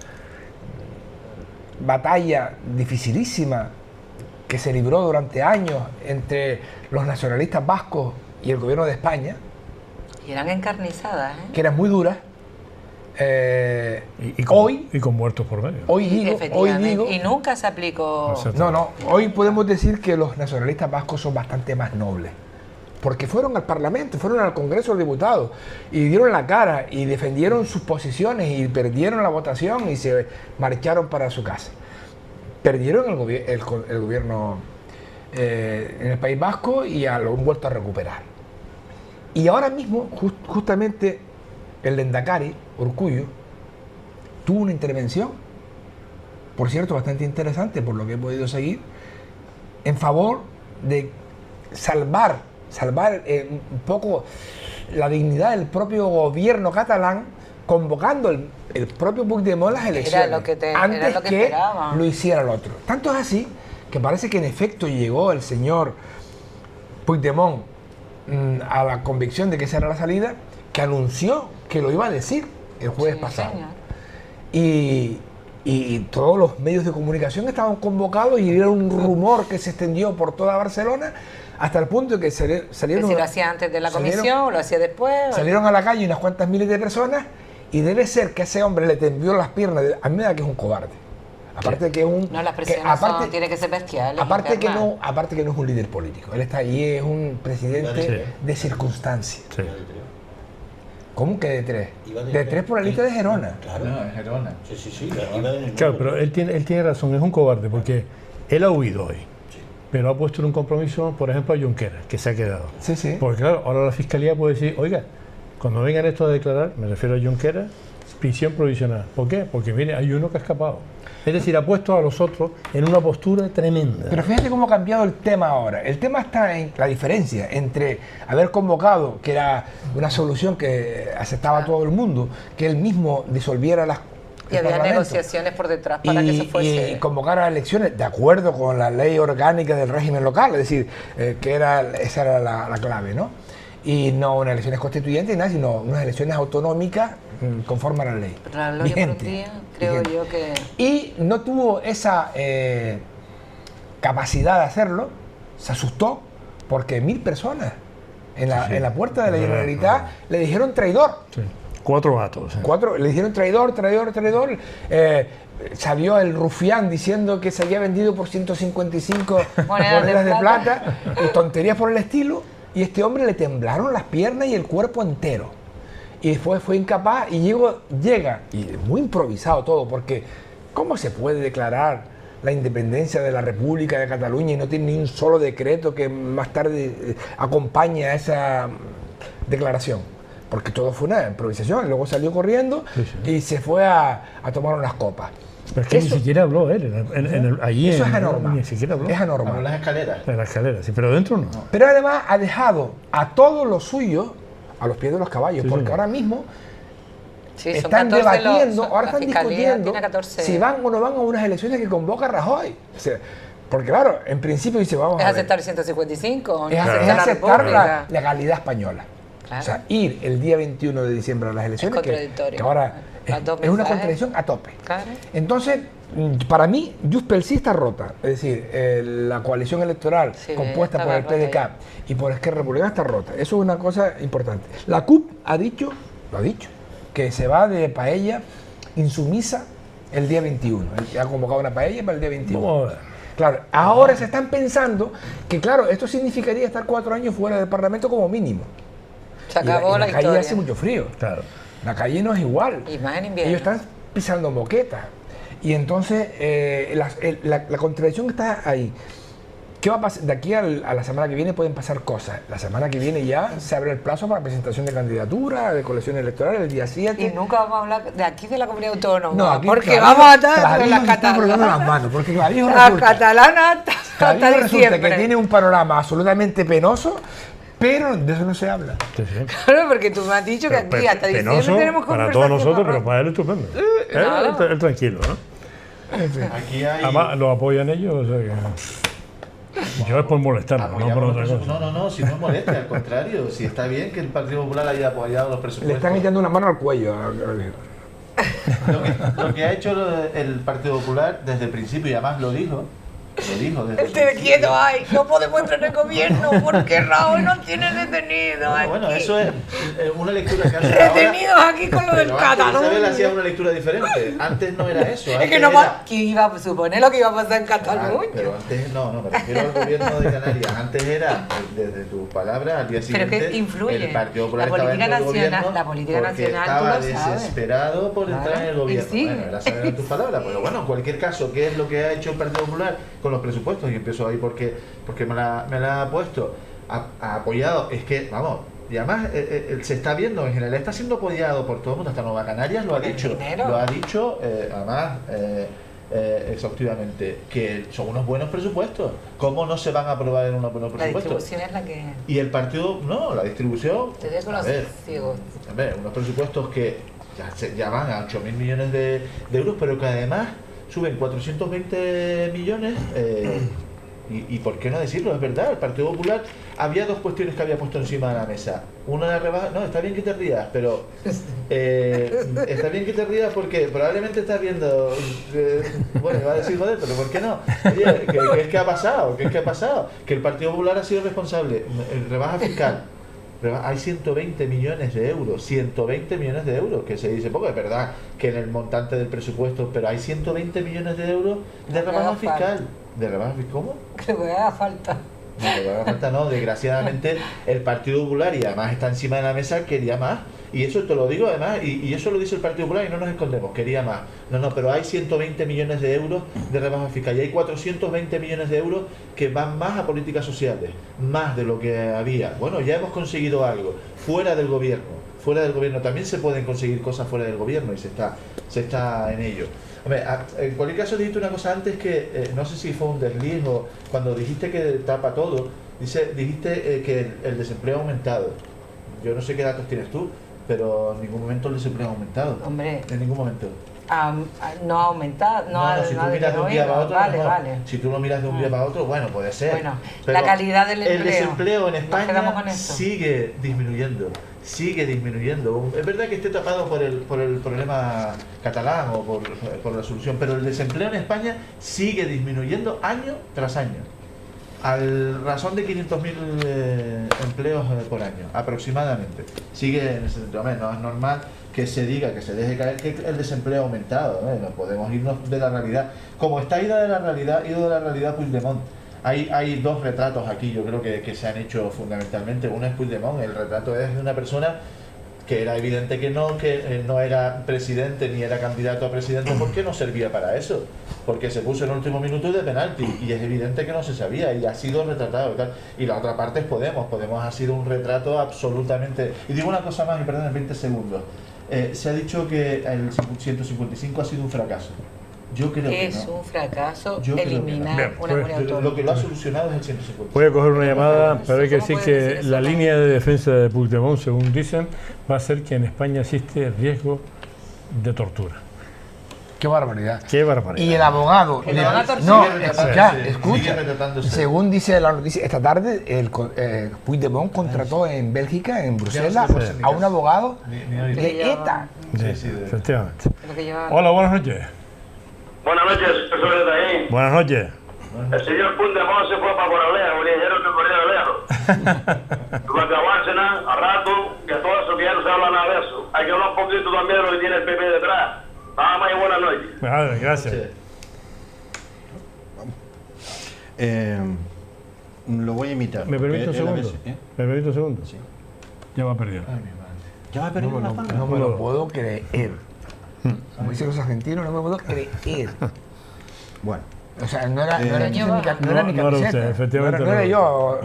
batalla dificilísima que se libró durante años entre los nacionalistas vascos y el gobierno de España, y eran encarnizadas, que eran muy duras, y con muertos por medio. Hoy digo, y nunca se aplicó. Hoy podemos decir que los nacionalistas vascos son bastante más nobles, porque fueron al Parlamento, fueron al Congreso de los Diputados y dieron la cara y defendieron sus posiciones y perdieron la votación y se marcharon para su casa. Perdieron el gobierno en el País Vasco y lo han vuelto a recuperar. Y ahora mismo, justamente, el Lehendakari, Urkullu, tuvo una intervención, por cierto, bastante interesante, por lo que he podido seguir, en favor de salvar salvar un poco la dignidad del propio gobierno catalán, convocando el propio Puigdemont las elecciones antes que lo hiciera el otro. Tanto es así que parece que en efecto llegó el señor Puigdemont a la convicción de que esa era la salida, que anunció que lo iba a decir el jueves pasado. Y todos los medios de comunicación estaban convocados y era un rumor que se extendió por toda Barcelona hasta el punto de que salieron... Si lo hacía antes de la comisión o lo hacía después. Salieron a la calle unas cuantas miles de personas y debe ser que a ese hombre le tembló las piernas. A mí me da que es un cobarde. Aparte que es un... No, las presiones tiene que ser bestiales. Aparte que no es un líder político. Él está allí, es un presidente de circunstancias. Sí. ¿Cómo que de 3? De 3 por la lista de Gerona. Claro, no, es Gerona. Sí. Claro, pero él tiene razón, es un cobarde, porque él ha huido hoy. Pero ha puesto en un compromiso, por ejemplo, a Junqueras, que se ha quedado. Sí. Porque claro, ahora la Fiscalía puede decir, oiga, cuando vengan estos a declarar, me refiero a Junqueras, prisión provisional. ¿Por qué? Porque mire, hay uno que ha escapado. Es decir, ha puesto a los otros en una postura tremenda. Pero fíjate cómo ha cambiado el tema ahora. El tema está en la diferencia entre haber convocado, que era una solución que aceptaba todo el mundo, que él mismo disolviera las... Y había negociaciones por detrás para que eso fuese... Y convocar a elecciones de acuerdo con la ley orgánica del régimen local, es decir, esa era la clave, ¿no? Y no unas elecciones constituyentes, nada, sino unas elecciones autonómicas conforme a la ley. La gloria por un día, creo yo que... Y no tuvo esa capacidad de hacerlo, se asustó, porque 1000 personas en la puerta de la Generalitat le dijeron traidor. Sí. 4 gatos. Le dijeron traidor. Salió el rufián diciendo que se había vendido por 155 monedas de plata, y tonterías por el estilo, y este hombre le temblaron las piernas y el cuerpo entero. Y después fue incapaz y llega, y muy improvisado todo, porque ¿cómo se puede declarar la independencia de la República de Cataluña y no tiene ni un solo decreto que más tarde acompañe a esa declaración? Porque todo fue una improvisación. Luego salió corriendo y se fue a tomar unas copas. Pero es que ni siquiera habló él. Allí eso es anormal. Ni siquiera habló. Es anormal. En las escaleras. En las escaleras, sí, pero dentro no. Pero además ha dejado a todos los suyos a los pies de los caballos, porque ahora mismo están debatiendo, ahora están discutiendo si van o no van a unas elecciones que convoca Rajoy. O sea, porque claro, en principio dice, vamos a ver. ¿Es aceptar el 155? Es aceptar la legalidad española. Claro. O sea, ir el día 21 de diciembre a las elecciones, que ahora es una contradicción a tope. Claro. Entonces, para mí, Junts pel Sí está rota. Es decir, la coalición electoral compuesta por el PDK y por Esquerra Republicana está rota. Eso es una cosa importante. La CUP lo ha dicho, que se va de paella insumisa el día 21. Ha convocado una paella para el día 21. Vamos a ver. Claro, ahora se están pensando que, claro, esto significaría estar 4 años fuera del Parlamento como mínimo. Se acabó la calle historia. Hace mucho frío. Claro. La calle no es igual. Y más en invierno. Ellos están pisando moqueta. Y entonces la contradicción está ahí. ¿Qué va a pasar? De aquí a la semana que viene pueden pasar cosas. La semana que viene ya se abre el plazo para presentación de candidatura, de colecciones electorales, el día 7. Y nunca vamos a hablar de aquí de la comunidad autónoma. No, aquí, porque vamos a estar con las catalanas. Porque las catalanas hasta resulta diciembre. Que tiene un panorama absolutamente penoso, pero de eso no se habla. Sí. Claro, porque tú me has dicho que aquí hasta diciembre tenemos para todos nosotros, pero para él estupendo. Él tranquilo, ¿no? Aquí hay... Además, lo apoyan ellos, o sea que... Yo es por molestarlo, no por otra cosa. No, si no molesta, al contrario. Si está bien que el Partido Popular haya apoyado los presupuestos. Le están echando una mano al cuello. Lo que ha hecho el Partido Popular desde el principio, y además lo dijo Esté quieto, ay, no podemos entrar en el gobierno porque Raúl nos tiene detenidos aquí. Bueno, eso es una lectura que hace detenidos ahora, aquí con lo del Cataluña. Isabel hacía una lectura diferente. Antes no era eso. Es que no ¿quién iba a suponer lo que iba a pasar en Cataluña? Pero antes no, me refiero al gobierno de Canarias. Antes era, desde tus palabras, al día siguiente, pero que influye. El Partido Popular la política estaba nacional, la política nacional, estaba tú lo sabes. desesperado por entrar en el gobierno. Sí. Bueno, era saber en tus palabras, pero bueno, en cualquier caso, ¿qué es lo que ha hecho el Partido Popular con los presupuestos? Y empezó ahí porque me la ha puesto, ha apoyado, es que, vamos, y además se está viendo, en general está siendo apoyado por todo el mundo, hasta Nueva Canarias lo ha dicho, además exhaustivamente, que son unos buenos presupuestos. ¿Cómo no se van a aprobar en unos buenos La presupuestos? distribución es la que... Y el partido, no, la distribución... Te dejo los ciegos. A ver, unos presupuestos que ya van a 8.000 millones de euros, pero que además suben 420 millones. Y por qué no decirlo, es verdad, el Partido Popular había dos cuestiones que había puesto encima de la mesa. Una de la rebaja, no, está bien que te rías, pero está bien que te rías porque probablemente estás viendo, bueno, iba a decir joder, pero ¿por qué no? Oye, ¿qué es que ha pasado? ¿Qué es que ha pasado? Que el Partido Popular ha sido responsable, rebaja fiscal. Hay 120 millones de euros, 120 millones de euros, que se dice poco, es verdad que en el montante del presupuesto, pero hay 120 millones de euros de rebaja fiscal. ¿De rebaja fiscal? ¿Cómo? Que me haga falta. No, lo que haga falta no, desgraciadamente el Partido Popular, y además está encima de la mesa, quería más. Y eso te lo digo además, y eso lo dice el Partido Popular y no nos escondemos, quería más. No, pero hay 120 millones de euros de rebaja fiscal y hay 420 millones de euros que van más a políticas sociales, más de lo que había. Bueno, ya hemos conseguido algo, fuera del gobierno. Fuera del gobierno también se pueden conseguir cosas fuera del gobierno y se está en ello. Hombre, en cualquier caso dijiste una cosa antes que no sé si fue un desliz o cuando dijiste que tapa todo, dijiste que el desempleo ha aumentado. Yo no sé qué datos tienes tú, pero en ningún momento el desempleo ha aumentado. Hombre. En ningún momento. No ha aumentado. No, si tú miras de un día para otro, vale. Si tú lo miras de un día para otro, bueno, puede ser. Bueno, pero la calidad del empleo. El desempleo en España sigue disminuyendo. Es verdad que esté tapado por el problema catalán o por la solución, pero el desempleo en España sigue disminuyendo año tras año. Al razón de 500.000 empleos por año, aproximadamente. Sigue en ese sentido. No es normal que se diga, que se deje caer que el desempleo ha aumentado. No podemos irnos de la realidad. Como está ido de la realidad Puigdemont. Hay dos retratos aquí, yo creo que se han hecho fundamentalmente. Uno es Puigdemont, el retrato es de una persona que era evidente que no era presidente ni era candidato a presidente porque no servía para eso, porque se puso en el último minuto de penalti y es evidente que no se sabía y ha sido retratado y tal. Y la otra parte es Podemos ha sido un retrato absolutamente... Y digo una cosa más, y perdón, en 20 segundos. Se ha dicho que el 155 ha sido un fracaso. Yo creo que es un fracaso Yo eliminar una comunidad autónoma. Lo que lo ha solucionado es el 155. Voy a coger una llamada, pero hay que decir que la línea de defensa de Puigdemont, según dicen, va a ser que en España existe riesgo de tortura. ¡Qué barbaridad! ¡Qué barbaridad! Y el abogado... escucha, según dice la noticia, esta tarde Puigdemont contrató en Bélgica, en Bruselas, a un abogado de ETA. Sí, efectivamente. Hola, buenas noches. Buenas noches, profesor de ahí. Buenas noches. El señor Puigdemont se fue para Coralea, le dijeron que corría de lejos. Porque avanzan a rato, que todo eso que ya no se habla nada de eso. Hay que hablar un poquito también de lo que tiene el PP detrás. Nada más y buenas noches. Vale, gracias. Lo voy a imitar. ¿Me permite un segundo? ¿Me permite un segundo? Sí. Ya va perdiendo. Ya va a perder la fama. No me lo puedo creer. Como dicen los argentinos, no me puedo creer. Bueno. O sea, no era mi no era camiseta. usted, efectivamente. No era yo.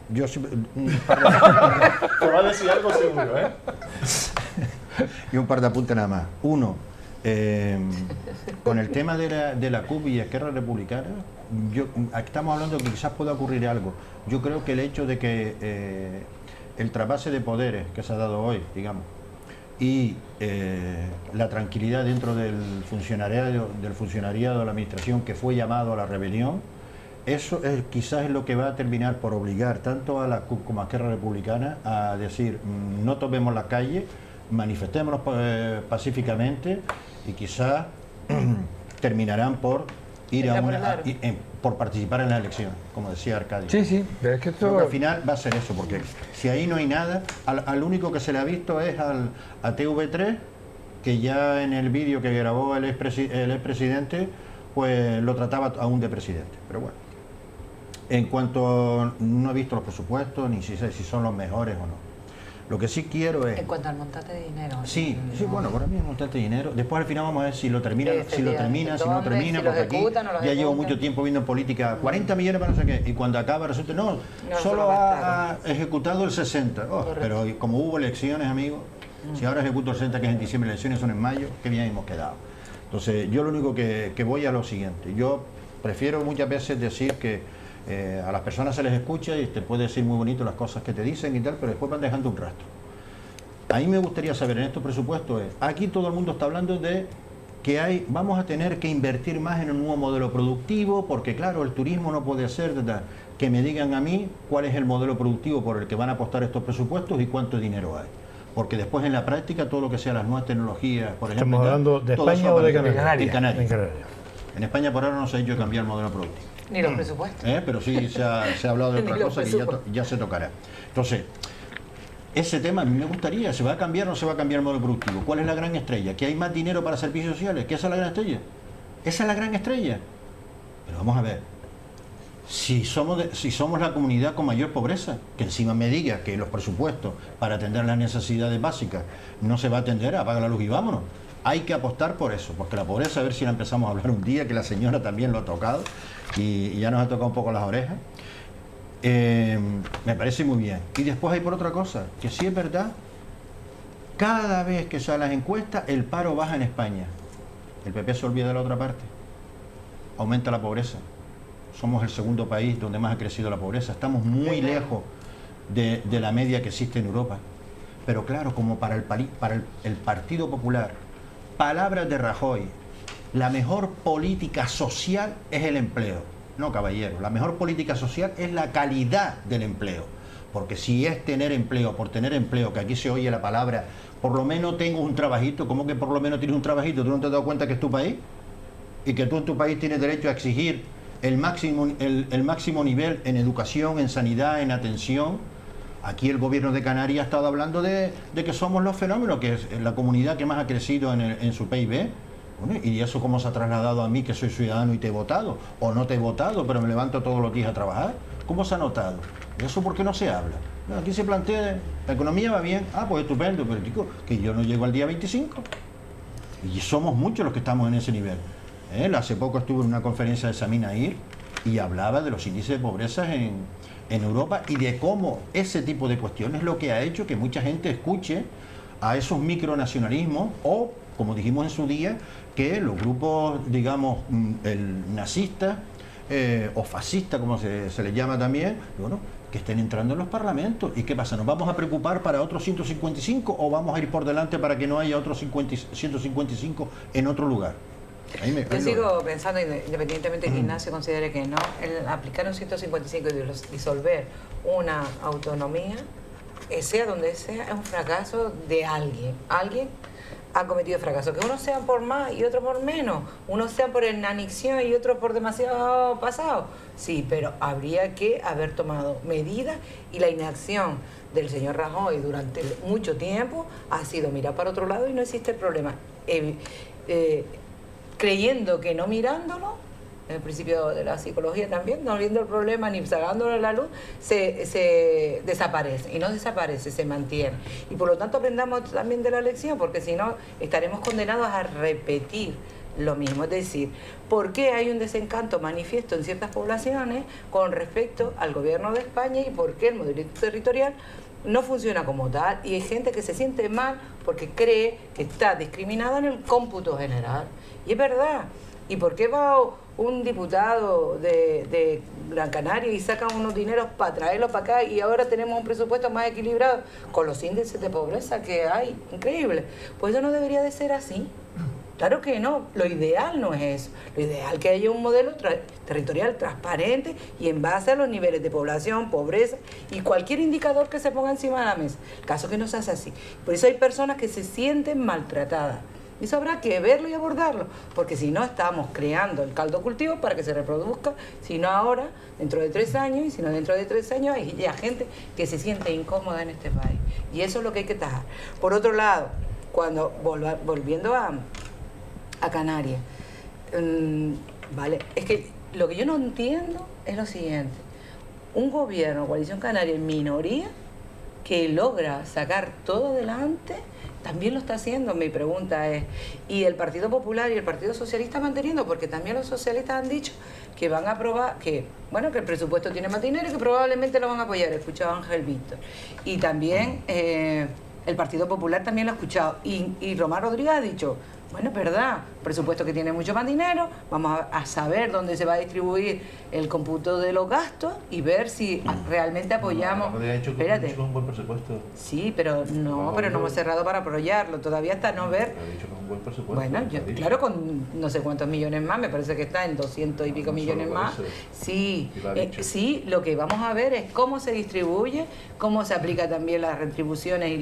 Yo sí. Te va a decir algo seguro, ¿eh? Y un par de apuntes nada más. Uno, con el tema de la CUP y Esquerra Republicana, estamos hablando de que quizás pueda ocurrir algo. Yo creo que el hecho de que el trasvase de poderes que se ha dado hoy, digamos, y la tranquilidad dentro del funcionariado de la administración que fue llamado a la rebelión, eso quizás es lo que va a terminar por obligar tanto a la CUP como a Esquerra Republicana a decir no tomemos la calle, manifestémonos pacíficamente y quizás terminarán por ir por participar en las elecciones, como decía Arcadio. Sí, pero es que esto... Creo que al final va a ser eso, porque si ahí no hay nada, al único que se le ha visto es a TV3, que ya en el vídeo que grabó el expresidente, pues lo trataba aún de presidente. Pero bueno, en cuanto no he visto los presupuestos, ni si sé si son los mejores o no. Lo que sí quiero es... En cuanto al montante de dinero. Sí, bueno, para mí el montante de dinero. Después al final vamos a ver si lo termina, si no termina, porque aquí ya llevo mucho tiempo viendo en política 40 millones para no sé qué, y cuando acaba resulta, solo ha ejecutado el 60. Pero como hubo elecciones, amigos, si ahora ejecuto el 60, que es en diciembre, elecciones son en mayo, qué bien hemos quedado. Entonces, yo lo único que voy a lo siguiente. Yo prefiero muchas veces decir que a las personas se les escucha y te puede decir muy bonito las cosas que te dicen y tal, pero después van dejando un rastro. A mí me gustaría saber en estos presupuestos, aquí todo el mundo está hablando de que vamos a tener que invertir más en un nuevo modelo productivo, porque claro, el turismo no puede ser, que me digan a mí cuál es el modelo productivo por el que van a apostar estos presupuestos y cuánto dinero hay. Porque después en la práctica todo lo que sea las nuevas tecnologías, por ejemplo... ¿Estamos hablando de España o de Canarias? En Canarias. En España por ahora no se ha hecho cambiar el modelo productivo. Ni los presupuestos. Pero sí se ha hablado de otra cosa que ya se tocará. Entonces, ese tema a mí me gustaría, ¿se va a cambiar o no se va a cambiar el modelo productivo? ¿Cuál es la gran estrella? ¿Que hay más dinero para servicios sociales? ¿Que esa es la gran estrella? Esa es la gran estrella. Pero vamos a ver, si somos la comunidad con mayor pobreza, que encima me diga que los presupuestos para atender las necesidades básicas no se va a atender, apaga la luz y vámonos. Hay que apostar por eso, porque la pobreza, a ver si la empezamos a hablar un día, que la señora también lo ha tocado y ya nos ha tocado un poco las orejas. Me parece muy bien. Y después hay por otra cosa, que sí es verdad, cada vez que salen las encuestas, el paro baja en España. El PP se olvida de la otra parte. Aumenta la pobreza. Somos el segundo país donde más ha crecido la pobreza. Estamos muy lejos de la media que existe en Europa. Pero claro, como para el Partido Popular, palabras de Rajoy, la mejor política social es el empleo. No, caballero, la mejor política social es la calidad del empleo. Porque si es tener empleo, por tener empleo, que aquí se oye la palabra, por lo menos tengo un trabajito, ¿cómo que por lo menos tienes un trabajito? ¿Tú no te has dado cuenta que es tu país? Y que tú en tu país tienes derecho a exigir el máximo nivel en educación, en sanidad, en atención. Aquí el gobierno de Canarias ha estado hablando de que somos los fenómenos, que es la comunidad que más ha crecido en su PIB. Bueno, ¿y eso cómo se ha trasladado a mí, que soy ciudadano y te he votado? O no te he votado, pero me levanto todos los días a trabajar. ¿Cómo se ha notado? ¿Eso por qué no se habla? Bueno, aquí se plantea, la economía va bien, pues estupendo, pero chico, que yo no llego al día 25. Y somos muchos los que estamos en ese nivel. Hace poco estuve en una conferencia de Saminair y hablaba de los índices de pobreza en Europa y de cómo ese tipo de cuestiones es lo que ha hecho que mucha gente escuche a esos micronacionalismos o, como dijimos en su día, que los grupos, digamos, el nazista o fascista, como se le llama también, bueno, que estén entrando en los parlamentos. ¿Y qué pasa? ¿Nos vamos a preocupar para otros 155 o vamos a ir por delante para que no haya otros 155 en otro lugar? Yo sigo pensando, independientemente de que Ignacio considere que no, el aplicar un 155 y disolver una autonomía, sea donde sea, es un fracaso de alguien. Alguien ha cometido fracaso. Que unos sean por más y otros por menos. Unos sean por inanición y otros por demasiado pasado. Sí, pero habría que haber tomado medidas y la inacción del señor Rajoy durante mucho tiempo ha sido mirar para otro lado y no existe problema. Creyendo que no mirándolo, en el principio de la psicología también, no viendo el problema ni sacándolo a la luz, se desaparece. Y no desaparece, se mantiene. Y por lo tanto aprendamos también de la lección, porque si no estaremos condenados a repetir lo mismo. Es decir, ¿por qué hay un desencanto manifiesto en ciertas poblaciones con respecto al gobierno de España y por qué el modelo territorial no funciona como tal? Y hay gente que se siente mal porque cree que está discriminada en el cómputo general. Y es verdad. ¿Y por qué va un diputado de Gran Canaria y saca unos dineros para traerlos para acá y ahora tenemos un presupuesto más equilibrado con los índices de pobreza que hay? Increíble. Pues eso no debería de ser así. Claro que no, lo ideal no es eso. Lo ideal es que haya un modelo territorial transparente y en base a los niveles de población, pobreza y cualquier indicador que se ponga encima de la mesa. El caso es que no se hace así. Por eso hay personas que se sienten maltratadas. Y eso habrá que verlo y abordarlo, porque si no estamos creando el caldo cultivo para que se reproduzca, si no ahora, dentro de 3 años, y si no dentro de 3 años, hay ya gente que se siente incómoda en este país. Y eso es lo que hay que tajar. Por otro lado, cuando volviendo a Canarias, vale, es que lo que yo no entiendo es lo siguiente: un gobierno, coalición canaria en minoría, que logra sacar todo adelante, también lo está haciendo. Mi pregunta es, ¿y el Partido Popular y el Partido Socialista manteniendo? Porque también los socialistas han dicho que van a aprobar, que bueno, que el presupuesto tiene más dinero y que probablemente lo van a apoyar. He escuchado a Ángel Víctor. Y también el Partido Popular también lo ha escuchado. Y Román Rodríguez ha dicho, Bueno, es verdad, presupuesto que tiene mucho más dinero, vamos a saber dónde se va a distribuir el cómputo de los gastos y ver si realmente apoyamos. Espérate. Un buen presupuesto. Sí, pero no hemos cerrado para apoyarlo, todavía hasta no ver. Ha dicho que es un buen presupuesto. Bueno, claro, con no sé cuántos millones más, me parece que está en 200 y pico millones más. Sí, sí, lo que vamos a ver es cómo se distribuye, cómo se aplica también las retribuciones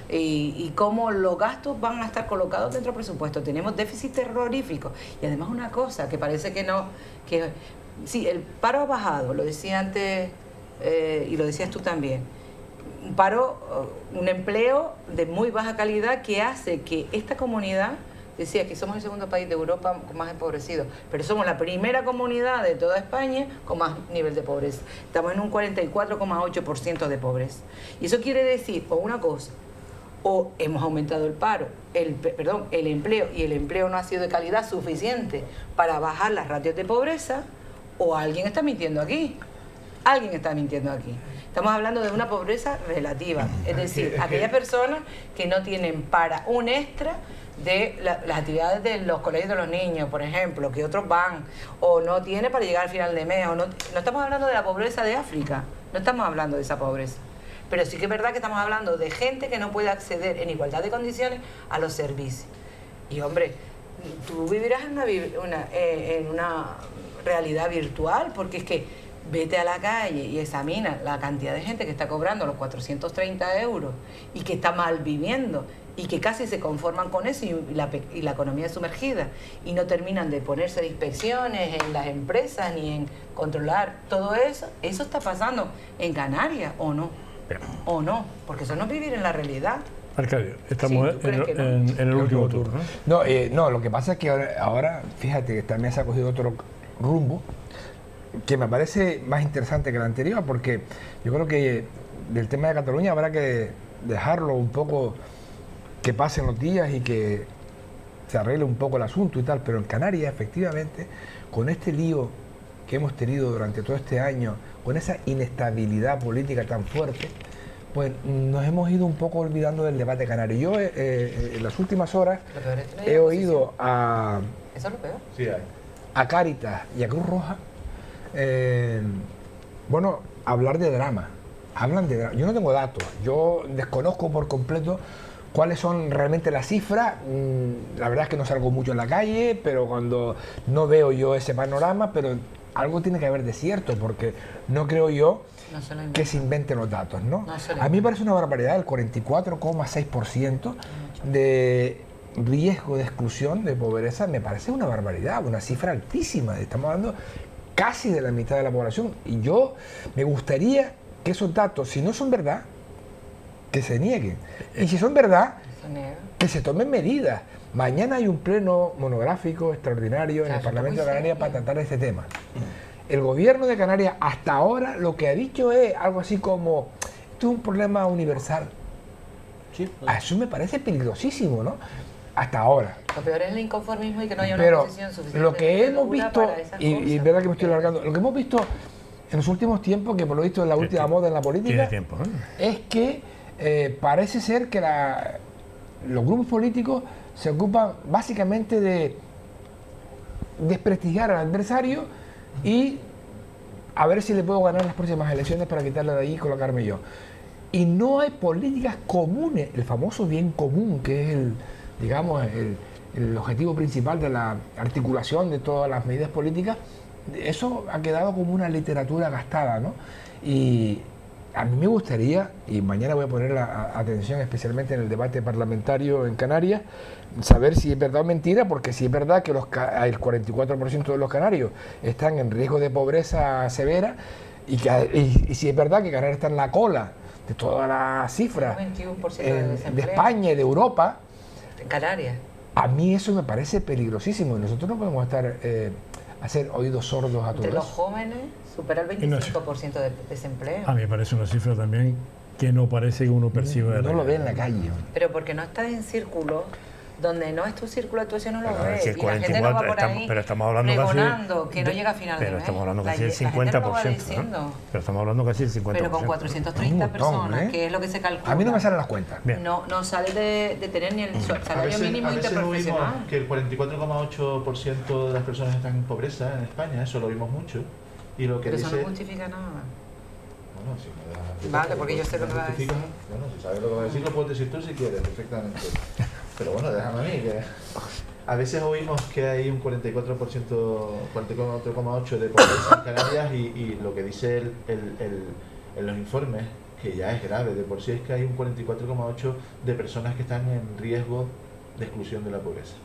y cómo los gastos van a estar colocados dentro del presupuesto. Tenemos déficit terrorífico y además una cosa que parece que no, que sí, el paro ha bajado, lo decía antes y lo decías tú también. Un paro, un empleo de muy baja calidad que hace que esta comunidad, decía que somos el segundo país de Europa con más empobrecido, pero somos la primera comunidad de toda España con más nivel de pobreza. Estamos en un 44,8% de pobreza. Y eso quiere decir, o una cosa, o hemos aumentado el paro, el empleo, y el empleo no ha sido de calidad suficiente para bajar las ratios de pobreza, o alguien está mintiendo aquí. Alguien está mintiendo aquí. Estamos hablando de una pobreza relativa, es decir, aquellas personas que no tienen para un extra de las actividades de los colegios de los niños, por ejemplo, que otros van, o no tiene para llegar al final de mes, o no estamos hablando de la pobreza de África, no estamos hablando de esa pobreza. Pero sí que es verdad que estamos hablando de gente que no puede acceder en igualdad de condiciones a los servicios. Y hombre, tú vivirás en una realidad virtual, porque es que vete a la calle y examina la cantidad de gente que está cobrando los 430 euros y que está mal viviendo y que casi se conforman con eso y la economía es sumergida y no terminan de ponerse de inspecciones en las empresas ni en controlar todo eso. Eso está pasando en Canarias, ¿o no? ¿O no? Porque eso no es vivir en la realidad. Arcadio, estamos Sí, en el último turno. No, lo que pasa es que ahora fíjate que también se ha cogido otro rumbo que me parece más interesante que el anterior, porque yo creo que del tema de Cataluña habrá que dejarlo un poco que pasen los días y que se arregle un poco el asunto y tal, pero en Canarias, efectivamente, con este lío que hemos tenido durante todo este año, con esa inestabilidad política tan fuerte, pues nos hemos ido un poco olvidando del debate canario. Yo en las últimas horas he oído a... ¿Eso es lo peor? Sí, hay. A Cáritas y a Cruz Roja, bueno, hablar de drama. Hablan de drama. Yo no tengo datos, yo desconozco por completo cuáles son realmente las cifras. La verdad es que no salgo mucho en la calle, pero cuando no veo yo ese panorama, pero algo tiene que haber de cierto, porque no creo yo que se inventen los datos, ¿no? A mí me parece una barbaridad el 44,6% de riesgo de exclusión, de pobreza, me parece una barbaridad, una cifra altísima. Estamos hablando casi de la mitad de la población. Y yo me gustaría que esos datos, si no son verdad, que se nieguen. Y si son verdad, que se tomen medidas. Mañana hay un pleno monográfico extraordinario en el Parlamento de Canarias para tratar este tema. El gobierno de Canarias hasta ahora lo que ha dicho es algo así como: esto es un problema universal. Sí, Eso me parece peligrosísimo, ¿no? Hasta ahora. Lo peor es el inconformismo y que no haya una Pero posición suficiente. lo que hemos visto, y es verdad que me estoy alargando, lo que hemos visto en los últimos tiempos, que por lo visto es la última moda en la política, tiempo, ¿no? es que parece ser que los grupos políticos se ocupan básicamente de desprestigiar al adversario y a ver si le puedo ganar las próximas elecciones para quitarle de ahí y colocarme yo. Y no hay políticas comunes, el famoso bien común, que es el objetivo principal de la articulación de todas las medidas políticas. Eso ha quedado como una literatura gastada, ¿no? Y a mí me gustaría, y mañana voy a poner atención especialmente en el debate parlamentario en Canarias, saber si es verdad o mentira, porque si es verdad que el 44% de los canarios están en riesgo de pobreza severa, y si es verdad que Canarias está en la cola de todas las cifras de España y de Europa, en Canarias, a mí eso me parece peligrosísimo, y nosotros no podemos estar hacer oídos sordos a todo entre eso. los jóvenes supera el 25% de desempleo. A mí me parece una cifra también que no parece que uno perciba. No lo ve en la calle. Pero porque no está en círculo donde no es tu círculo de actuación no lo Pero ves. es que Y la gente no va por ahí pero estamos hablando pregonando que no llega a final de pero mes. estamos hablando casi del La gente no lo va 50%, diciendo. ¿no? Pero estamos hablando casi del 50%. Pero con 430 personas, que es lo que se calcula. A mí no me salen las cuentas. Bien. No sale de tener ni el salario mínimo a veces interprofesional. oímos que el 44,8% de las personas están en pobreza en España, eso lo oímos mucho. Y lo que Pero dice... eso no justifica nada. Bueno, si me das... Vale, porque yo sé lo que va a decir. Bueno, si sabes lo que va a decir, lo puedes decir tú si quieres, perfectamente. Pero bueno, déjame a mí, que... A veces oímos que hay un 44%, 44,8% de pobreza en Canarias y lo que dice en los informes, que ya es grave de por sí, es que hay un 44,8% de personas que están en riesgo de exclusión de la pobreza.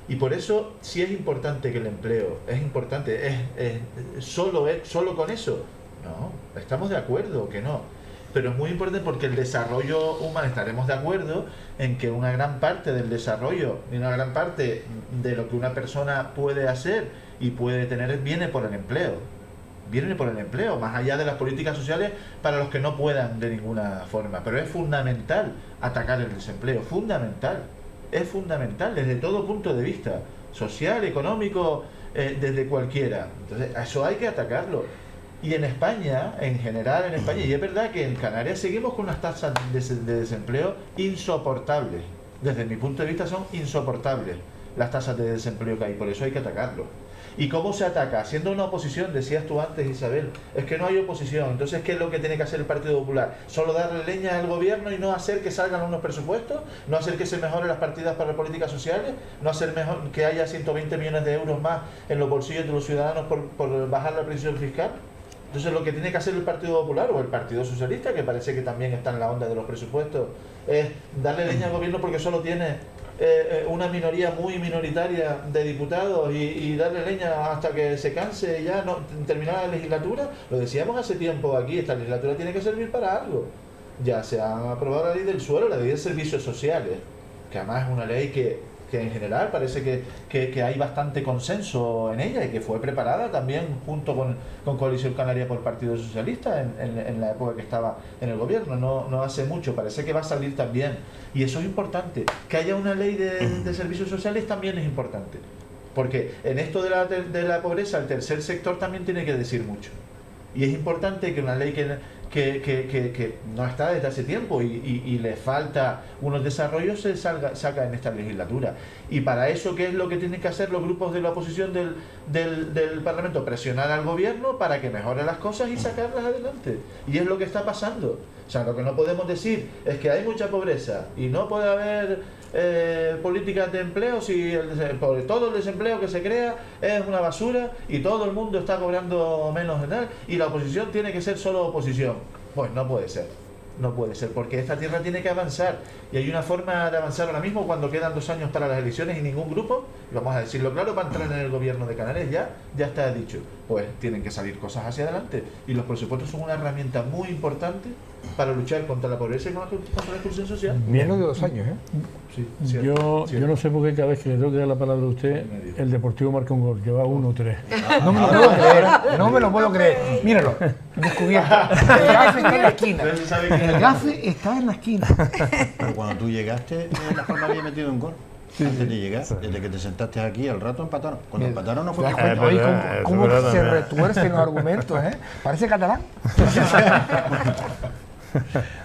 Y por eso sí es importante que el empleo, es importante, solo con eso. No, estamos de acuerdo que no. Pero es muy importante porque el desarrollo humano, estaremos de acuerdo en que una gran parte del desarrollo y una gran parte de lo que una persona puede hacer y puede tener viene por el empleo. Viene por el empleo, más allá de las políticas sociales para los que no puedan de ninguna forma. Pero es fundamental atacar el desempleo, fundamental. Es fundamental desde todo punto de vista, social, económico, desde cualquiera. Entonces, a eso hay que atacarlo. Y en España, en general en España, y es verdad que en Canarias seguimos con unas tasas de desempleo insoportables. Desde mi punto de vista son insoportables las tasas de desempleo que hay, por eso hay que atacarlo. ¿Y cómo se ataca? Haciendo una oposición, decías tú antes, Isabel, es que no hay oposición. Entonces, ¿qué es lo que tiene que hacer el Partido Popular? ¿Solo darle leña al gobierno y no hacer que salgan unos presupuestos? ¿No hacer que se mejoren las partidas para políticas sociales? ¿No hacer mejor que haya 120 millones de euros más en los bolsillos de los ciudadanos por bajar la presión fiscal? Entonces lo que tiene que hacer el Partido Popular o el Partido Socialista, que parece que también está en la onda de los presupuestos, es darle leña al gobierno porque solo tiene una minoría muy minoritaria de diputados y darle leña hasta que se canse ya, no terminar la legislatura. Lo decíamos hace tiempo aquí, esta legislatura tiene que servir para algo. Ya se ha aprobado la ley del suelo, la ley de servicios sociales, que además es una ley que en general parece que hay bastante consenso en ella y que fue preparada también junto con Coalición Canaria por el Partido Socialista en la época que estaba en el gobierno, no hace mucho, parece que va a salir también. Y eso es importante. Que haya una ley de servicios sociales también es importante, porque en esto de la pobreza el tercer sector también tiene que decir mucho. Y es importante que una ley que no está desde hace tiempo y le falta unos desarrollos se saca en esta legislatura. Y para eso, ¿qué es lo que tienen que hacer los grupos de la oposición del Parlamento? Presionar al gobierno para que mejore las cosas y sacarlas adelante. Y es lo que está pasando. O sea, lo que no podemos decir es que hay mucha pobreza y no puede haber políticas de empleo si todo el desempleo que se crea es una basura y todo el mundo está cobrando menos de tal y la oposición tiene que ser solo oposición. Pues no puede ser, porque esta tierra tiene que avanzar y hay una forma de avanzar ahora mismo cuando quedan 2 años para las elecciones y ningún grupo, vamos a decirlo claro, para entrar en el gobierno de Canarias ya está dicho, pues tienen que salir cosas hacia adelante y los presupuestos son una herramienta muy importante para luchar contra la pobreza y contra la exclusión social. Menos de 2 años, ¿eh? Sí, Yo no sé por qué cada vez que le tengo que dar la palabra a usted, el Deportivo marca un gol, lleva 1-3. No me lo puedo creer, no me lo puedo creer. Míralo, descubierto. El gafe está en la esquina. El gafe está en la esquina. Pero cuando tú llegaste, La Palma había metido un gol. Antes de llegar, desde que te sentaste aquí, al rato empataron. Cuando empataron no fue por juego. Oye, ¿cómo se retuercen los argumentos, eh? Parece catalán.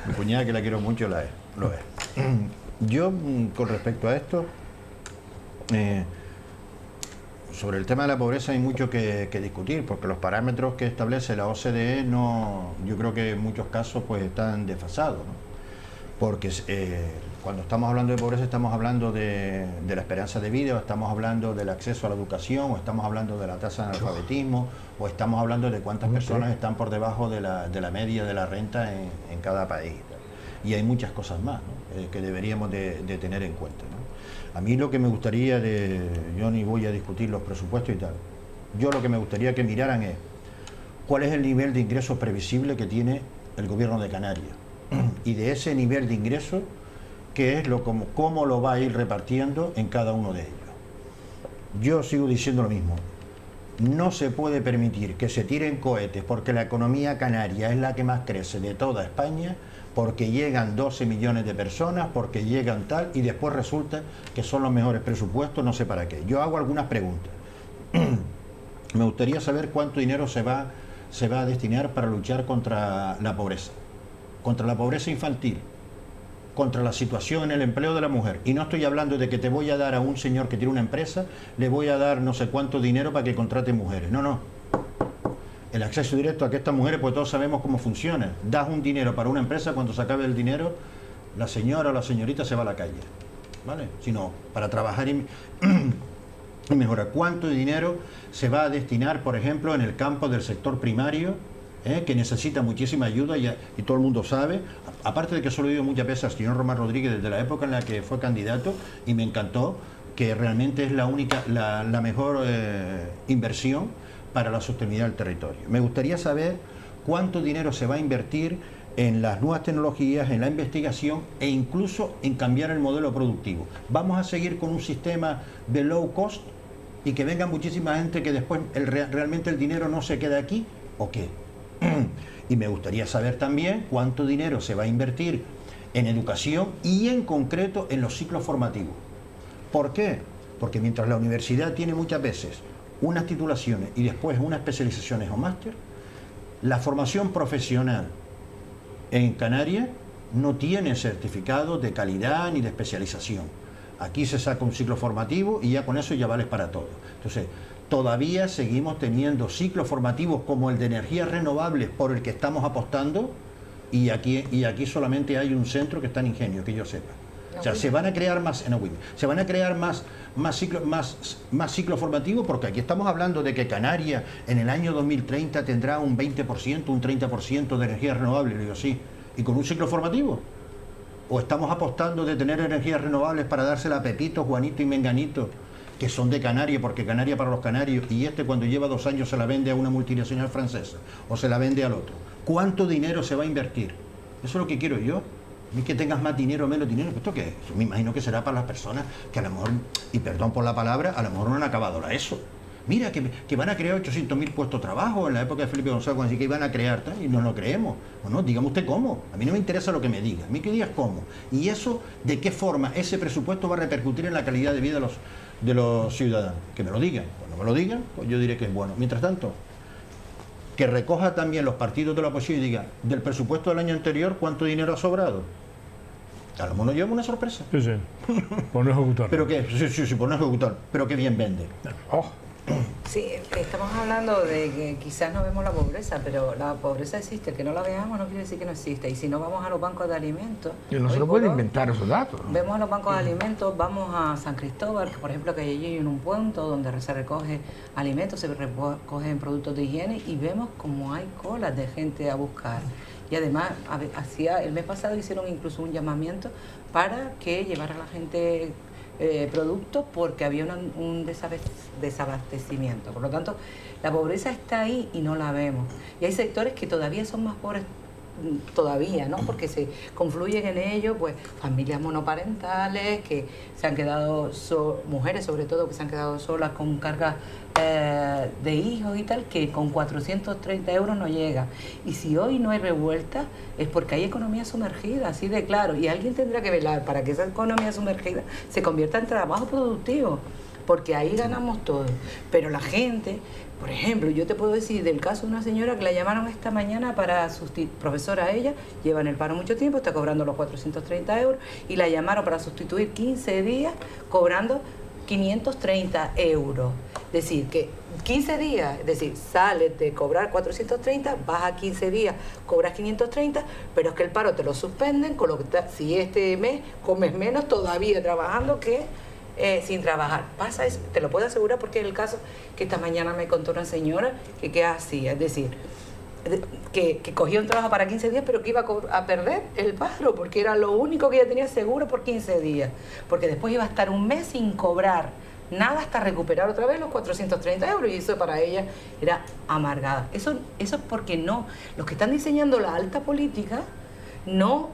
Mi cuñada, que la quiero mucho, lo es. Yo, con respecto a esto, sobre el tema de la pobreza hay mucho que discutir, porque los parámetros que establece la OCDE yo creo que en muchos casos pues están desfasados, ¿no? Porque cuando estamos hablando de pobreza estamos hablando de la esperanza de vida, o estamos hablando del acceso a la educación, o estamos hablando de la tasa de analfabetismo, o estamos hablando de cuántas personas están por debajo de la media de la renta en cada país. Y hay muchas cosas más, ¿no? Que deberíamos de tener en cuenta, ¿no? A mí lo que me gustaría, yo ni voy a discutir los presupuestos y tal, yo lo que me gustaría que miraran es cuál es el nivel de ingresos previsible que tiene el gobierno de Canarias. Y de ese nivel de ingresos, ¿qué es cómo lo va a ir repartiendo en cada uno de ellos? Yo sigo diciendo lo mismo. No se puede permitir que se tiren cohetes porque la economía canaria es la que más crece de toda España, porque llegan 12 millones de personas, porque llegan tal, y después resulta que son los mejores presupuestos, no sé para qué. Yo hago algunas preguntas. Me gustaría saber cuánto dinero se va a destinar para luchar contra la pobreza infantil, contra la situación en el empleo de la mujer. Y no estoy hablando de que te voy a dar a un señor que tiene una empresa, le voy a dar no sé cuánto dinero para que contrate mujeres. No, no. El acceso directo a que estas mujeres, pues todos sabemos cómo funciona. Das un dinero para una empresa, cuando se acabe el dinero, la señora o la señorita se va a la calle, ¿vale? Sino para trabajar y mejorar. ¿Cuánto dinero se va a destinar, por ejemplo, en el campo del sector primario, que necesita muchísima ayuda y todo el mundo sabe? Aparte de que eso lo he oído muchas veces al señor Román Rodríguez desde la época en la que fue candidato, y me encantó, que realmente es la mejor inversión para la sostenibilidad del territorio. Me gustaría saber cuánto dinero se va a invertir en las nuevas tecnologías, en la investigación e incluso en cambiar el modelo productivo. ¿Vamos a seguir con un sistema de low cost y que venga muchísima gente que después realmente el dinero no se queda aquí o qué? Y me gustaría saber también cuánto dinero se va a invertir en educación y en concreto en los ciclos formativos. ¿Por qué? Porque mientras la universidad tiene muchas veces unas titulaciones y después unas especializaciones o máster, la formación profesional en Canarias no tiene certificados de calidad ni de especialización. Aquí se saca un ciclo formativo y ya con eso ya vales para todo. Entonces, todavía seguimos teniendo ciclos formativos como el de energías renovables por el que estamos apostando, y aquí solamente hay un centro que está en Ingenio, que yo sepa. O sea, se van a crear más ciclos formativos, porque aquí estamos hablando de que Canarias en el año 2030 tendrá un 20%, un 30% de energías renovables. Le digo, sí, ¿y con un ciclo formativo? ¿O estamos apostando de tener energías renovables para dársela a Pepito, Juanito y Menganito, que son de Canarias, porque Canarias para los canarios, y cuando lleva 2 años se la vende a una multinacional francesa o se la vende al otro? ¿Cuánto dinero se va a invertir? Eso es lo que quiero yo. Ni que tengas más dinero o menos dinero. ¿Esto qué es? Me imagino que será para las personas que a lo mejor, y perdón por la palabra, a lo mejor no han acabado la ESO. Mira, que van a crear 800.000 puestos de trabajo en la época de Felipe González, así que iban a crear, y no lo creemos. Bueno, dígame usted cómo. A mí no me interesa lo que me diga, a mí que digas cómo. Y eso, ¿de qué forma ese presupuesto va a repercutir en la calidad de vida de los ciudadanos? Que me lo digan. Cuando me lo digan, pues yo diré que es bueno. Mientras tanto, que recoja también los partidos de la oposición y diga, del presupuesto del año anterior, ¿cuánto dinero ha sobrado? A lo mejor nos llevamos una sorpresa. Sí, sí. Por no ejecutar. ¿Pero qué? Sí, por no ejecutar. Pero qué bien vende. Oh. Sí, estamos hablando de que quizás no vemos la pobreza, pero la pobreza existe. Que no la veamos no quiere decir que no existe. Y si no vamos a los bancos de alimentos... Y no se lo puede inventar esos datos, ¿no? Vemos a los bancos de alimentos, vamos a San Cristóbal, que por ejemplo que allí hay un punto donde se recoge alimentos, se recogen productos de higiene, y vemos como hay colas de gente a buscar. Y además, el mes pasado hicieron incluso un llamamiento para que llevara a la gente productos, porque había un desabastecimiento. Por lo tanto, la pobreza está ahí y no la vemos. Y hay sectores que todavía son más pobres todavía, ¿no? Porque se confluyen en ello, pues, familias monoparentales que se han quedado, mujeres sobre todo, que se han quedado solas con cargas de hijos y tal, que con 430 euros no llega. Y si hoy no hay revuelta, es porque hay economía sumergida, así de claro. Y alguien tendrá que velar para que esa economía sumergida se convierta en trabajo productivo, porque ahí ganamos todos. Pero la gente, por ejemplo, yo te puedo decir del caso de una señora que la llamaron esta mañana para profesora a ella, lleva en el paro mucho tiempo, está cobrando los 430 euros, y la llamaron para sustituir 15 días cobrando 530 euros. Es decir, que 15 días, es decir, sales de cobrar 430, vas a 15 días, cobras 530, pero es que el paro te lo suspenden, con lo que si este mes comes menos todavía trabajando que sin trabajar. Pasa eso, te lo puedo asegurar, porque es el caso que esta mañana me contó una señora que hacía, es decir, que cogía un trabajo para 15 días, pero que iba a perder el paro, porque era lo único que ella tenía seguro por 15 días, porque después iba a estar un mes sin cobrar nada hasta recuperar otra vez los 430 euros, y eso para ella era amargada. Eso es porque no, los que están diseñando la alta política no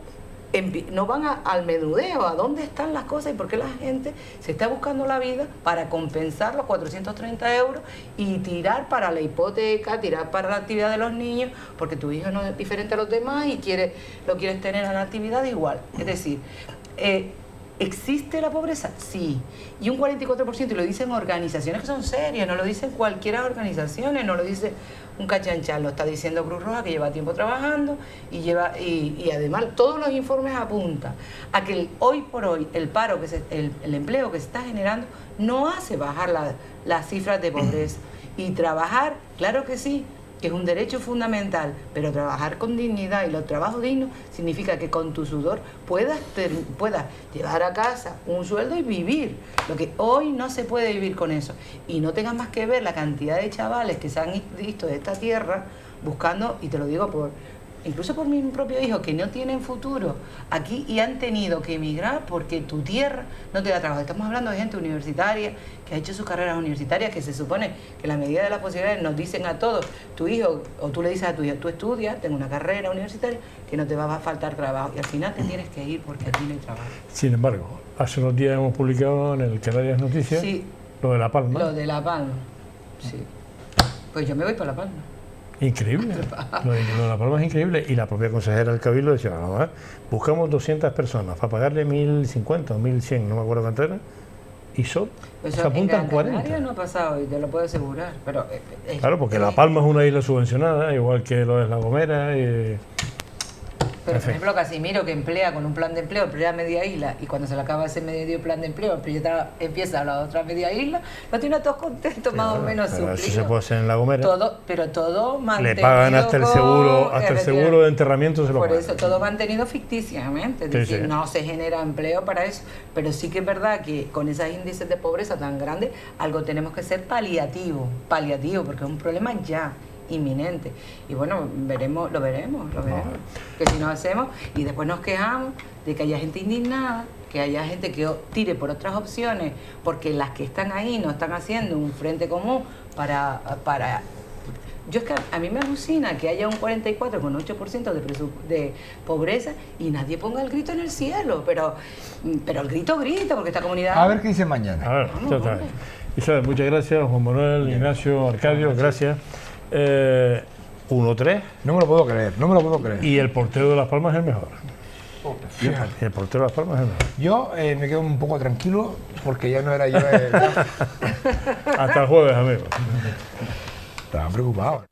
no van al menudeo, a dónde están las cosas y por qué la gente se está buscando la vida para compensar los 430 euros y tirar para la hipoteca, tirar para la actividad de los niños, porque tu hijo no es diferente a los demás y lo quieres tener en la actividad igual. Es decir, ¿existe la pobreza? Sí. Y un 44%, y lo dicen organizaciones que son serias, no lo dicen cualquiera organizaciones, no lo dice un cachanchán, lo está diciendo Cruz Roja, que lleva tiempo trabajando y además todos los informes apuntan a que hoy por hoy el paro, el empleo que se está generando no hace bajar las cifras de pobreza. Y trabajar, claro que sí, que es un derecho fundamental, pero trabajar con dignidad y los trabajos dignos significa que con tu sudor puedas llevar a casa un sueldo y vivir, lo que hoy no se puede vivir con eso. Y no tengas más que ver la cantidad de chavales que se han visto de esta tierra buscando, y te lo digo incluso por mi propio hijo, que no tienen futuro aquí y han tenido que emigrar porque tu tierra no te da trabajo. Estamos hablando de gente universitaria que ha hecho sus carreras universitarias, que se supone que la medida de las posibilidades nos dicen a todos, tu hijo, o tú le dices a tu hijo, tú estudias, tengo una carrera universitaria, que no te va a faltar trabajo. Y al final te tienes que ir porque aquí no hay trabajo. Sin embargo, hace unos días hemos publicado en el Canarias Noticias lo de La Palma. Lo de La Palma, sí. Pues yo me voy para La Palma. Increíble, lo de La Palma es increíble, y la propia consejera del Cabildo decía, vamos a ver, buscamos 200 personas para pagarle 1.050 o 1.100, no me acuerdo cuánto era, y solo se apuntan 40. En Canarias no ha pasado, y te lo puedo asegurar, pero claro, porque La Palma es una isla subvencionada, igual que lo es La Gomera. Pero, por ejemplo, Casimiro, que emplea con un plan de empleo, emplea media isla, y cuando se le acaba ese medio plan de empleo, empieza la otra media isla, lo tiene a todos contentos, más o menos suplido. Eso se puede hacer en La Gomera. Pero todo mantenido. Le pagan hasta el seguro de enterramiento se lo pagan. Por eso, todo mantenido ficticiamente, es decir, no se genera empleo para eso, pero sí que es verdad que con esos índices de pobreza tan grandes, algo tenemos que ser paliativo, porque es un problema ya inminente. Y bueno, lo veremos. Que si no hacemos y después nos quejamos de que haya gente indignada, que haya gente que tire por otras opciones, porque las que están ahí no están haciendo un frente común para yo es que a mí me alucina que haya un 44,8% de pobreza y nadie ponga el grito en el cielo, pero el grito grita, porque esta comunidad... A ver qué dice mañana. A ver, Isabel, muchas gracias, Juan Manuel, Ignacio, Arcadio, gracias. 1-3. No me lo puedo creer. Y el portero de Las Palmas es el mejor. El portero de Las Palmas es el mejor. Yo me quedo un poco tranquilo porque ya no era yo Hasta el jueves, amigos. Estaba preocupado.